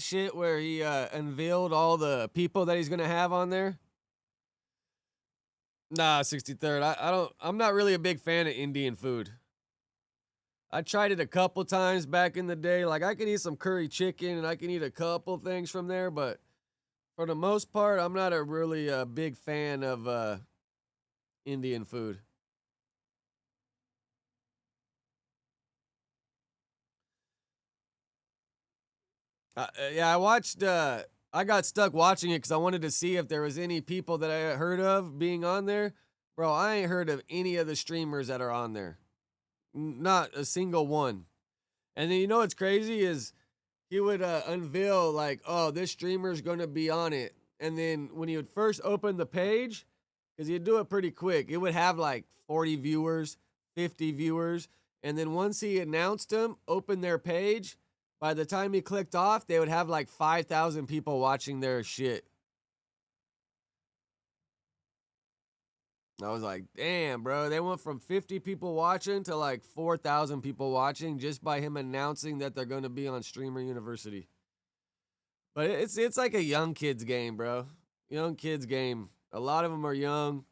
shit where he unveiled all the people that he's gonna have on there? Nah, 63rd. I'm not really a big fan of Indian food. I tried it a couple times back in the day. Like, I can eat some curry chicken and I can eat a couple things from there, but for the most part, I'm not a really big fan of Indian food. Yeah, I watched. I got stuck watching it because I wanted to see if there was any people that I had heard of being on there. Bro, I ain't heard of any of the streamers that are on there. Not a single one. And then you know what's crazy is he would unveil like, oh, this streamer's gonna be on it. And then when he would first open the page, because he'd do it pretty quick, it would have like 40 viewers, 50 viewers. And then once he announced them, opened their page, by the time he clicked off, they would have like 5,000 people watching their shit. I was like, damn, bro. They went from 50 people watching to like 4,000 people watching just by him announcing that they're going to be on Streamer University. But it's like a young kid's game, bro. Young kid's game. A lot of them are young.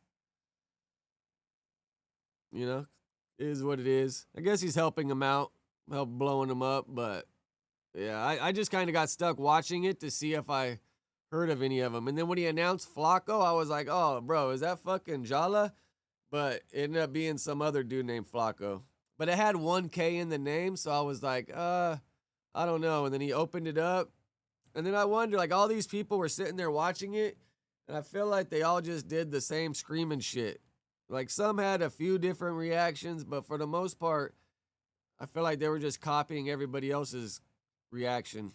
You know, it is what it is. I guess he's helping them out, help blowing them up, but yeah, I just kind of got stuck watching it to see if I heard of any of them. And then when he announced Flacco, I was like, oh, bro, is that fucking Jala? But it ended up being some other dude named Flacco. But it had 1K in the name, so I was like, I don't know. And then he opened it up. And then I wonder, like, all these people were sitting there watching it, and I feel like they all just did the same screaming shit. Like, some had a few different reactions, but for the most part, I feel like they were just copying everybody else's reaction.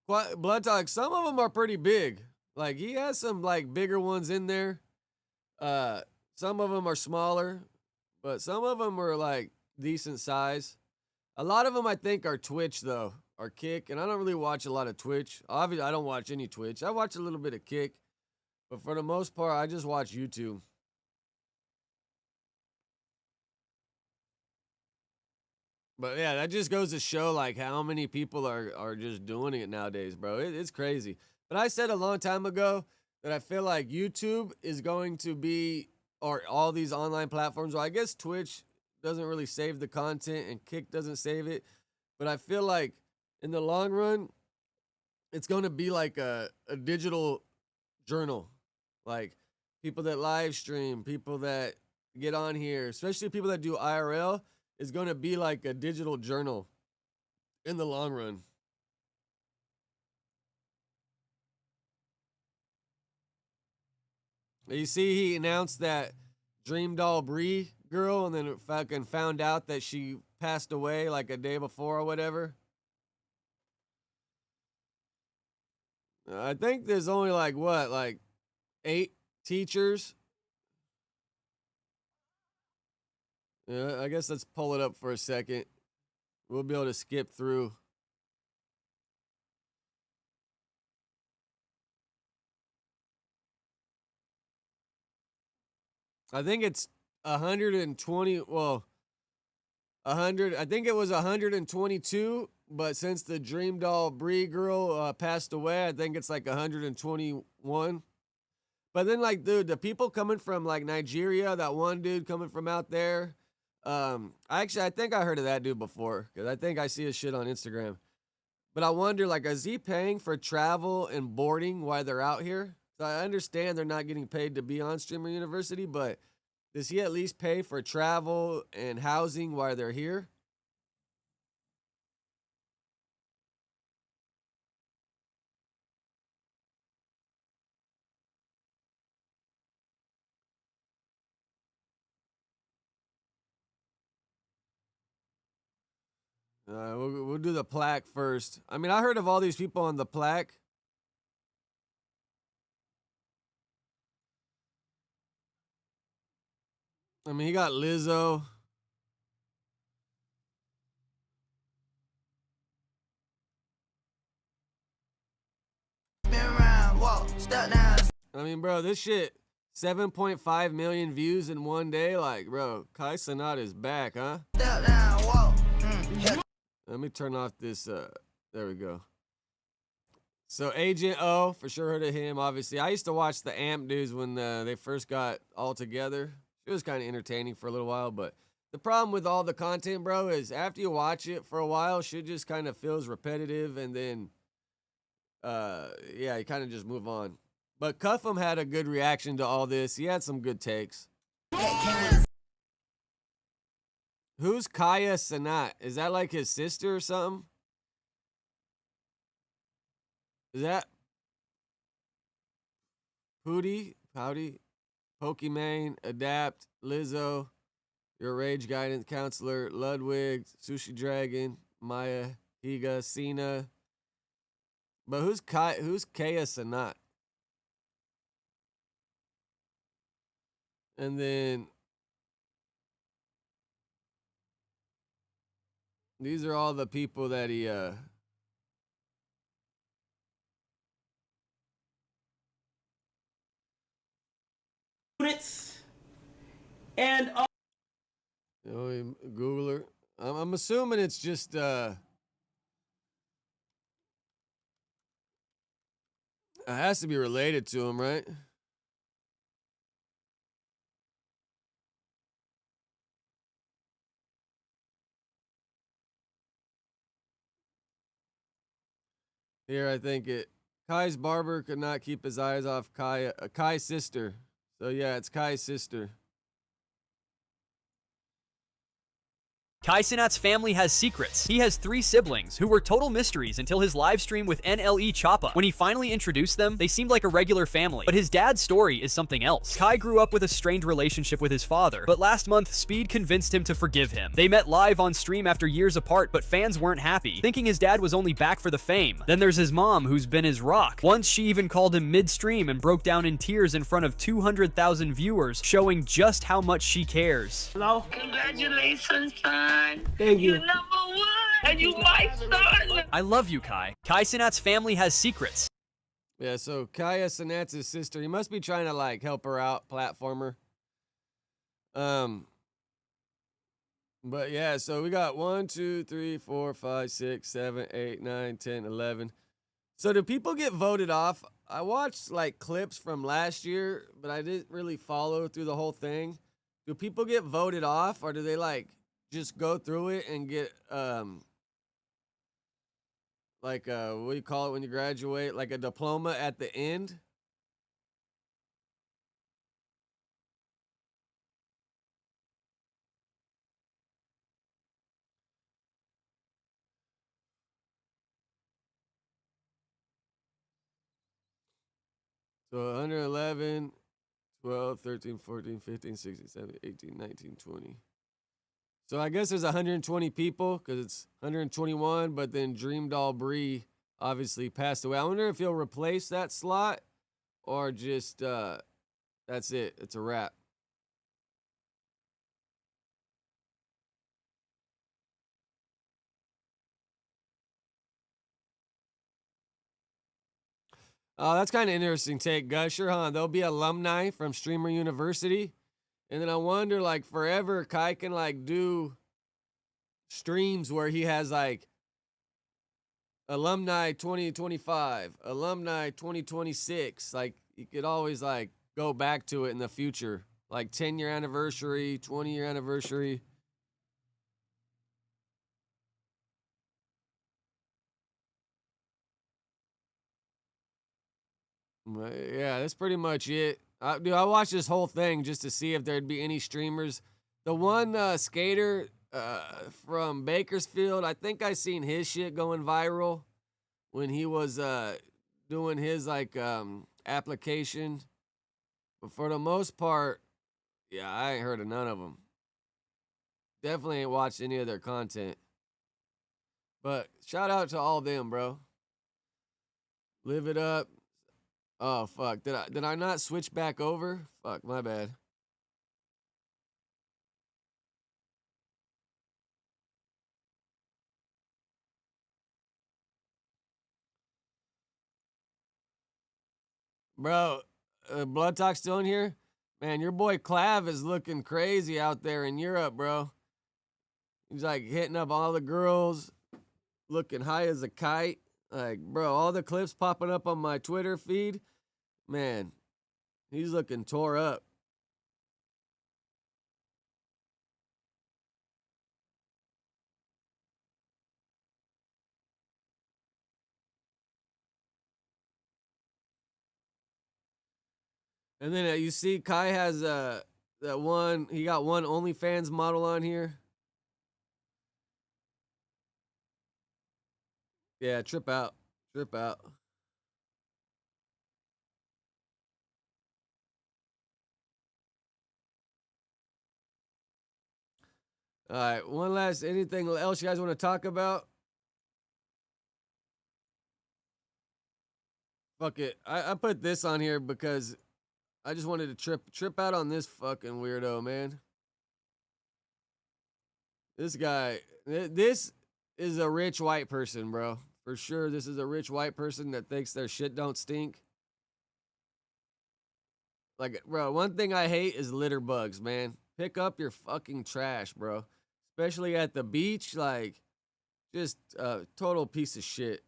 Blood Talk, some of them are pretty big. Like, he has some like bigger ones in there. Some of them are smaller, but some of them are like decent size. A lot of them I think are Twitch though, or Kick, and I don't really watch a lot of Twitch. Obviously, I don't watch any Twitch. I watch a little bit of Kick, but for the most part, I just watch YouTube. But yeah, that just goes to show like how many people are just doing it nowadays, bro. It's crazy. But I said a long time ago that I feel like YouTube is going to be, or all these online platforms, well, I guess Twitch doesn't really save the content and Kick doesn't save it. But I feel like in the long run, it's going to be like a digital journal. Like people that live stream, people that get on here, especially people that do IRL, is going to be like a digital journal in the long run. You see, he announced that Dream Doll Bree girl, and then fucking found out that she passed away like a day before or whatever. I think there's only like 8 teachers. Yeah, I guess let's pull it up for a second. We'll be able to skip through. I think it's 120. Well, 100. I think it was 122. But since the Dream Doll Bree girl passed away, I think it's like 121. But then, like, dude, the people coming from like Nigeria, that one dude coming from out there. I think I heard of that dude before because I think I see his shit on Instagram. But I wonder, like, is he paying for travel and boarding while they're out here? So I understand they're not getting paid to be on Streamer University, but does he at least pay for travel and housing while they're here? We'll do the plaque first. I mean, I heard of all these people on the plaque. I mean, he got Lizzo. I mean, bro, this shit, 7.5 million views in one day. Like, bro, Kai Cenat is back, huh? Let me turn off this. There we go. So Agent O, for sure heard of him, obviously. I used to watch the AMP dudes when they first got all together. It was kind of entertaining for a little while, but the problem with all the content, bro, is after you watch it for a while, shit just kind of feels repetitive, and then, yeah, you kind of just move on. But Cuffham had a good reaction to all this. He had some good takes. Who's Kaya Sanat? Is that like his sister or something? Is that Pootie, Pokimane, Adapt, Lizzo, Your Rage Guidance Counselor, Ludwig, Sushi Dragon, Maya, Higa, Cena. But who's Kaya Sanat? And then these are all the people that he units and Googler. I'm assuming it's just it has to be related to him, right? Here, I think it. Kai's barber could not keep his eyes off Kai's sister. So yeah, it's Kai's sister. Kai Cenat's family has secrets. He has 3 siblings who were total mysteries until his live stream with NLE Choppa. When he finally introduced them, they seemed like a regular family, but his dad's story is something else. Kai grew up with a strained relationship with his father, but last month, Speed convinced him to forgive him. They met live on stream after years apart, but fans weren't happy, thinking his dad was only back for the fame. Then there's his mom, who's been his rock. Once she even called him mid-stream and broke down in tears in front of 200,000 viewers, showing just how much she cares. hello. Congratulations, son. Thank you. You're number 1, and you my son. I love you, Kai. Kai Cenat's family has secrets. Yeah, so Kaya Sanat's his sister. He must be trying to like help her out, platformer. But yeah, so we got 1, 2, 3, 4, 5, 6, 7, 8, 9, 10, 11. So do people get voted off? I watched like clips from last year, but I didn't really follow through the whole thing. Do people get voted off, or do they like just go through it and get like what do you call it when you graduate, like a diploma at the end? So 111, 12, 13, 14, 15, 16, 17, 18, 19, 20. So I guess there's 120 people because it's 121, but then Dream Doll Bree obviously passed away. I wonder if he'll replace that slot or just that's it. It's a wrap. Oh, that's kind of interesting take, Gusher, huh? There'll be alumni from Streamer University. And then I wonder, like, forever, Kai can, like, do streams where he has, like, alumni 2025, alumni 2026. Like, you could always, like, go back to it in the future. Like, 10-year anniversary, 20-year anniversary. Yeah, that's pretty much it. Dude, I watched this whole thing just to see if there'd be any streamers. The one skater from Bakersfield, I think I seen his shit going viral when he was doing his like application. But for the most part, yeah, I ain't heard of none of them. Definitely ain't watched any of their content. But shout out to all them, bro. Live it up. Oh fuck! Did I not switch back over? Fuck, my bad. Bro, Blood Talk still in here? Man, your boy Clav is looking crazy out there in Europe, bro. He's like hitting up all the girls, looking high as a kite. Like, bro, all the clips popping up on my Twitter feed, man, he's looking tore up. And then you see Kai has that one, he got one OnlyFans model on here. Yeah, trip out. Trip out. All right, one last, anything else you guys want to talk about? Fuck it. I put this on here because I just wanted to trip out on this fucking weirdo, man. This guy, this is a rich white person, bro. For sure, this is a rich white person that thinks their shit don't stink. Like, bro, one thing I hate is litter bugs, man. Pick up your fucking trash, bro. Especially at the beach, like, just a total piece of shit.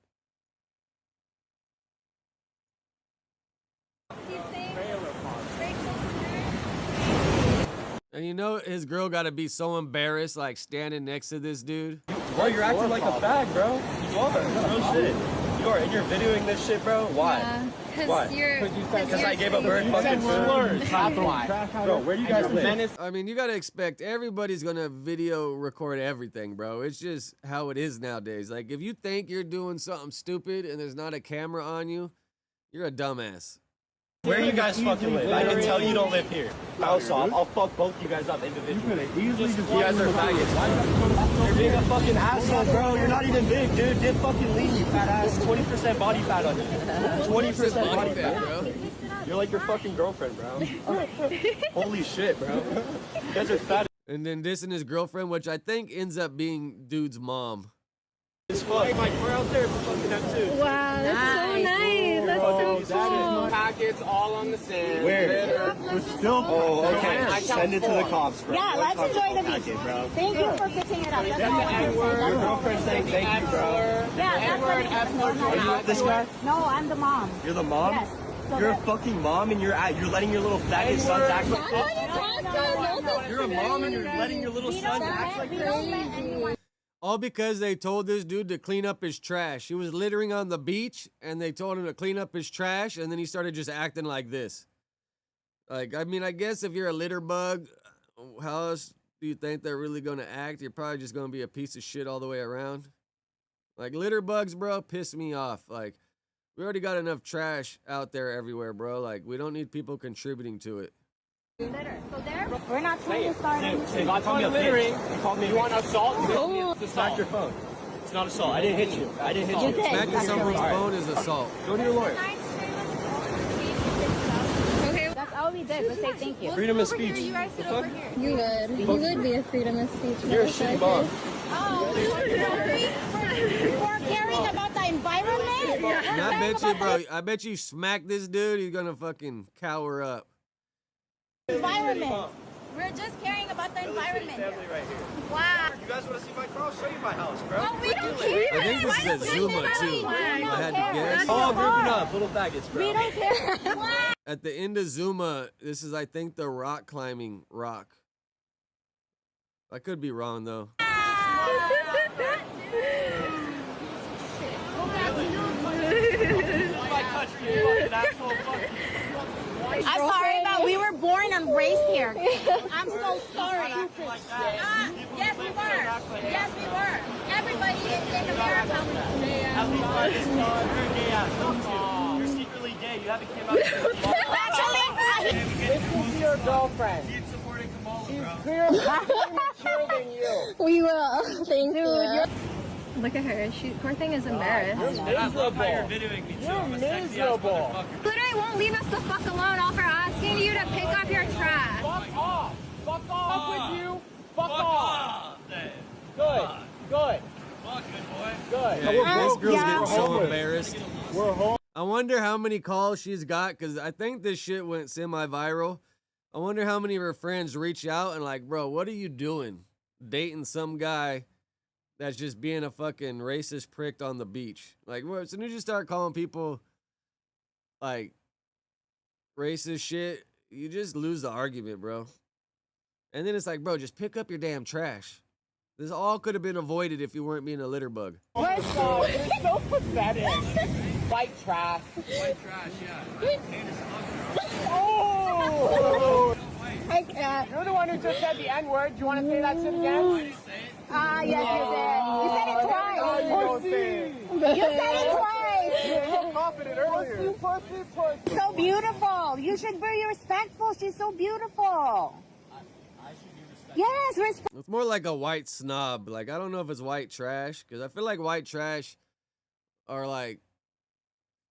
And you know his girl got to be so embarrassed, like, standing next to this dude. Bro, you're acting like a fag, bro. You are. No shit. You are. And you're videoing this shit, bro? Why? Yeah, why? Because I gave a bird fucking food. That's why. Bro, where do you guys live? I mean, you got to expect everybody's going to video record everything, bro. It's just how it is nowadays. Like, if you think you're doing something stupid and there's not a camera on you, you're a dumbass. Where do you guys fucking live? I can tell you don't live here. Also, I'll fuck both you guys up individually. You guys are faggots. You're being a fucking asshole, bro. You're not even big, dude. Did fucking lean, you fat ass. 20% body fat on you. 20% body fat, bro. You're like your fucking girlfriend, bro. Holy shit, bro. You guys are fat. And then dissing his girlfriend, which I think ends up being dude's mom. It's fuck. Like, we're out there for fucking them too. Wow, that's so nice. That's so cool. Packets all on the sand. Where? We're still. Oh, okay. Send it to the cops, bro. Yeah, let's enjoy the beach. Bro. Thank you for picking it up. That's all I Your want to say. girlfriend saying thank you, bro. Yeah, that's what Are you this guy? No, I'm the mom. You're the mom? Yes. So You're a fucking mom and you're letting your little faggot sons act like You're a mom and you're letting your little sons act like this. All because they told this dude to clean up his trash. He was littering on the beach, and they told him to clean up his trash, and then he started just acting like this. Like, I mean, I guess if you're a litter bug, how else do you think they're really going to act? You're probably just going to be a piece of shit all the way around. Like, litter bugs, bro, piss me off. Like, we already got enough trash out there everywhere, bro. Like, we don't need people contributing to it. Litter. So there, we're not trying to start anything. You called me littering. You want assault? Smack your phone. It's not assault. I didn't hit you. I didn't hit you. Smacking someone's phone is assault. Go to your lawyer. Okay. That's all we did, but say thank you. Freedom of speech. You guys sit over here. You would. You would be a freedom of speech. You're a shitty mom. Oh, for caring about the environment? And I bet you, bro, I bet you smack this dude, he's going to fucking cower up. Environment. We're just caring about the environment. Family right here. Wow. You guys want to see my car? I'll show you my house, bro. Oh, we don't care. I think this is at Zuma, too. I had to guess. All grouping up, little faggots, bro. We don't care. At the end of Zuma, this is, I think, the rock climbing rock. I could be wrong, though. I'm sorry, but we were born and raised here. I'm so sorry. Yes, we were. Yes, we were. Everybody in America. You're secretly gay. You haven't came out. Actually, this is your girlfriend. She's supporting Kamala, bro. She's clearly than you. we will. Thank you. Look at her. Poor thing is embarrassed. I love how you're videoing me too. I'm a sexy ass motherfucker. Literally won't leave us the fuck alone after asking you to pick up your trash. Fuck off. Fuck off. Fuck with you. Fuck off. Good. Good. Fuck, good boy. Good. This girl's getting so embarrassed. We're home. I wonder how many calls she's got, because I think this shit went semi-viral. I wonder how many of her friends reach out and like, bro, what are you doing? Dating some guy that's just being a fucking racist prick on the beach. Like, as soon as you start calling people like racist shit, you just lose the argument, bro. And then it's like, bro, just pick up your damn trash. This all could have been avoided if you weren't being a litter bug. Let's go. It's so pathetic. White trash. White trash, yeah. Oh! I can't. You're the one who just said the N-word. Do you want to say that shit again? Yes, you said it twice. No, you don't say it. You said it twice. You were so confident earlier. Pussy. So beautiful. You should be respectful. She's so beautiful. Yes, respect. It's more like a white snob. Like, I don't know if it's white trash, because I feel like white trash are like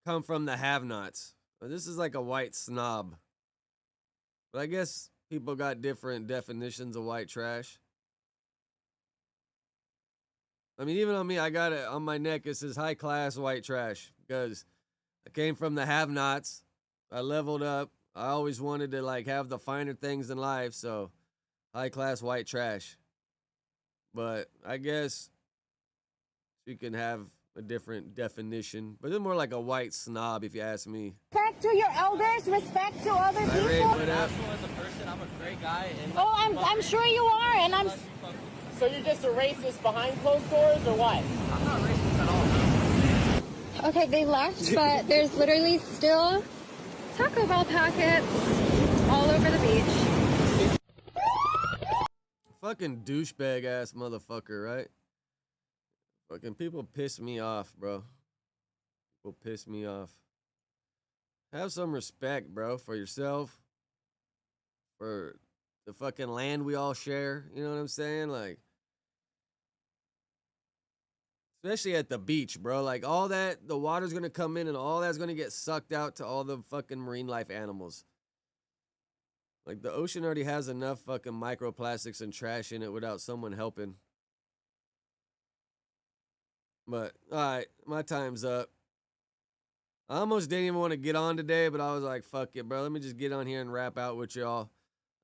come from the have-nots. But this is like a white snob. But I guess people got different definitions of white trash. I mean, even on me, I got it on my neck. It says high class white trash because I came from the have-nots. I leveled up. I always wanted to like have the finer things in life, so high class white trash. But I guess you can have a different definition. But it's more like a white snob, if you ask me. Respect to your elders, respect to other people. Ray, what up? As a person, I'm a great guy. And Oh, I'm sure you are, and I'm. So you're just a racist behind closed doors, or what? I'm not racist at all. Okay, they left, but there's literally still Taco Bell packets all over the beach. Fucking douchebag ass motherfucker, right? Fucking people piss me off, bro. People piss me off. Have some respect, bro, for yourself, for the fucking land we all share. You know what I'm saying? Like, especially at the beach, bro. Like, all that, the water's gonna come in and all that's gonna get sucked out to all the fucking marine life animals. Like, the ocean already has enough fucking microplastics and trash in it without someone helping. But, alright, my time's up. I almost didn't even want to get on today, but I was like, fuck it, bro. Let me just get on here and rap out with y'all.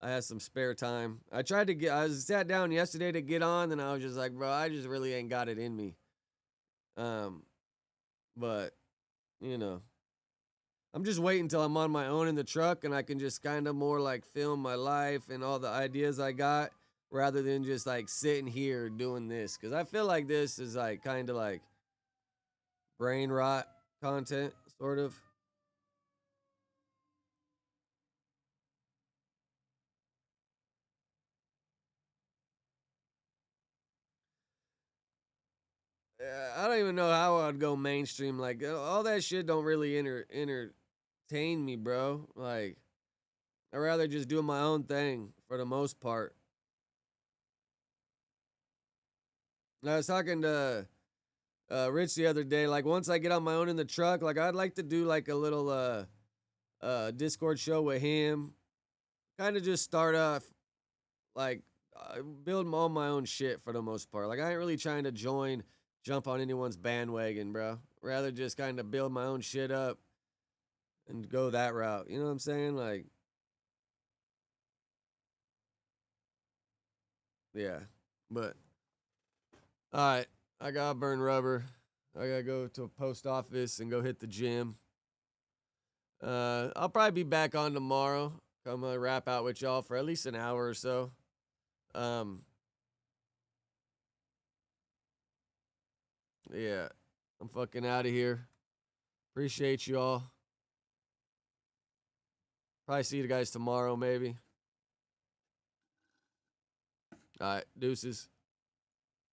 I had some spare time. I sat down yesterday to get on, and I was just like, bro, I just really ain't got it in me. But, you know, I'm just waiting until I'm on my own in the truck and I can just kind of more like film my life and all the ideas I got rather than just like sitting here doing this. Cause I feel like this is like kind of like brain rot content, sort of. I don't even know how I'd go mainstream. Like, all that shit don't really entertain me, bro. Like, I'd rather just do my own thing for the most part. I was talking to Rich the other day. Like, once I get on my own in the truck, like, I'd like to do like a little Discord show with him. Kind of just start off like build all my own shit for the most part. Like, I ain't really trying to jump on anyone's bandwagon, bro. Rather just kind of build my own shit up and go that route. You know what I'm saying? Like, yeah. But, all right. I got to burn rubber. I got to go to a post office and go hit the gym. I'll probably be back on tomorrow. Come rap out with y'all for at least an hour or so. Yeah, I'm fucking out of here. Appreciate you all. Probably see you guys tomorrow, maybe. All right, deuces.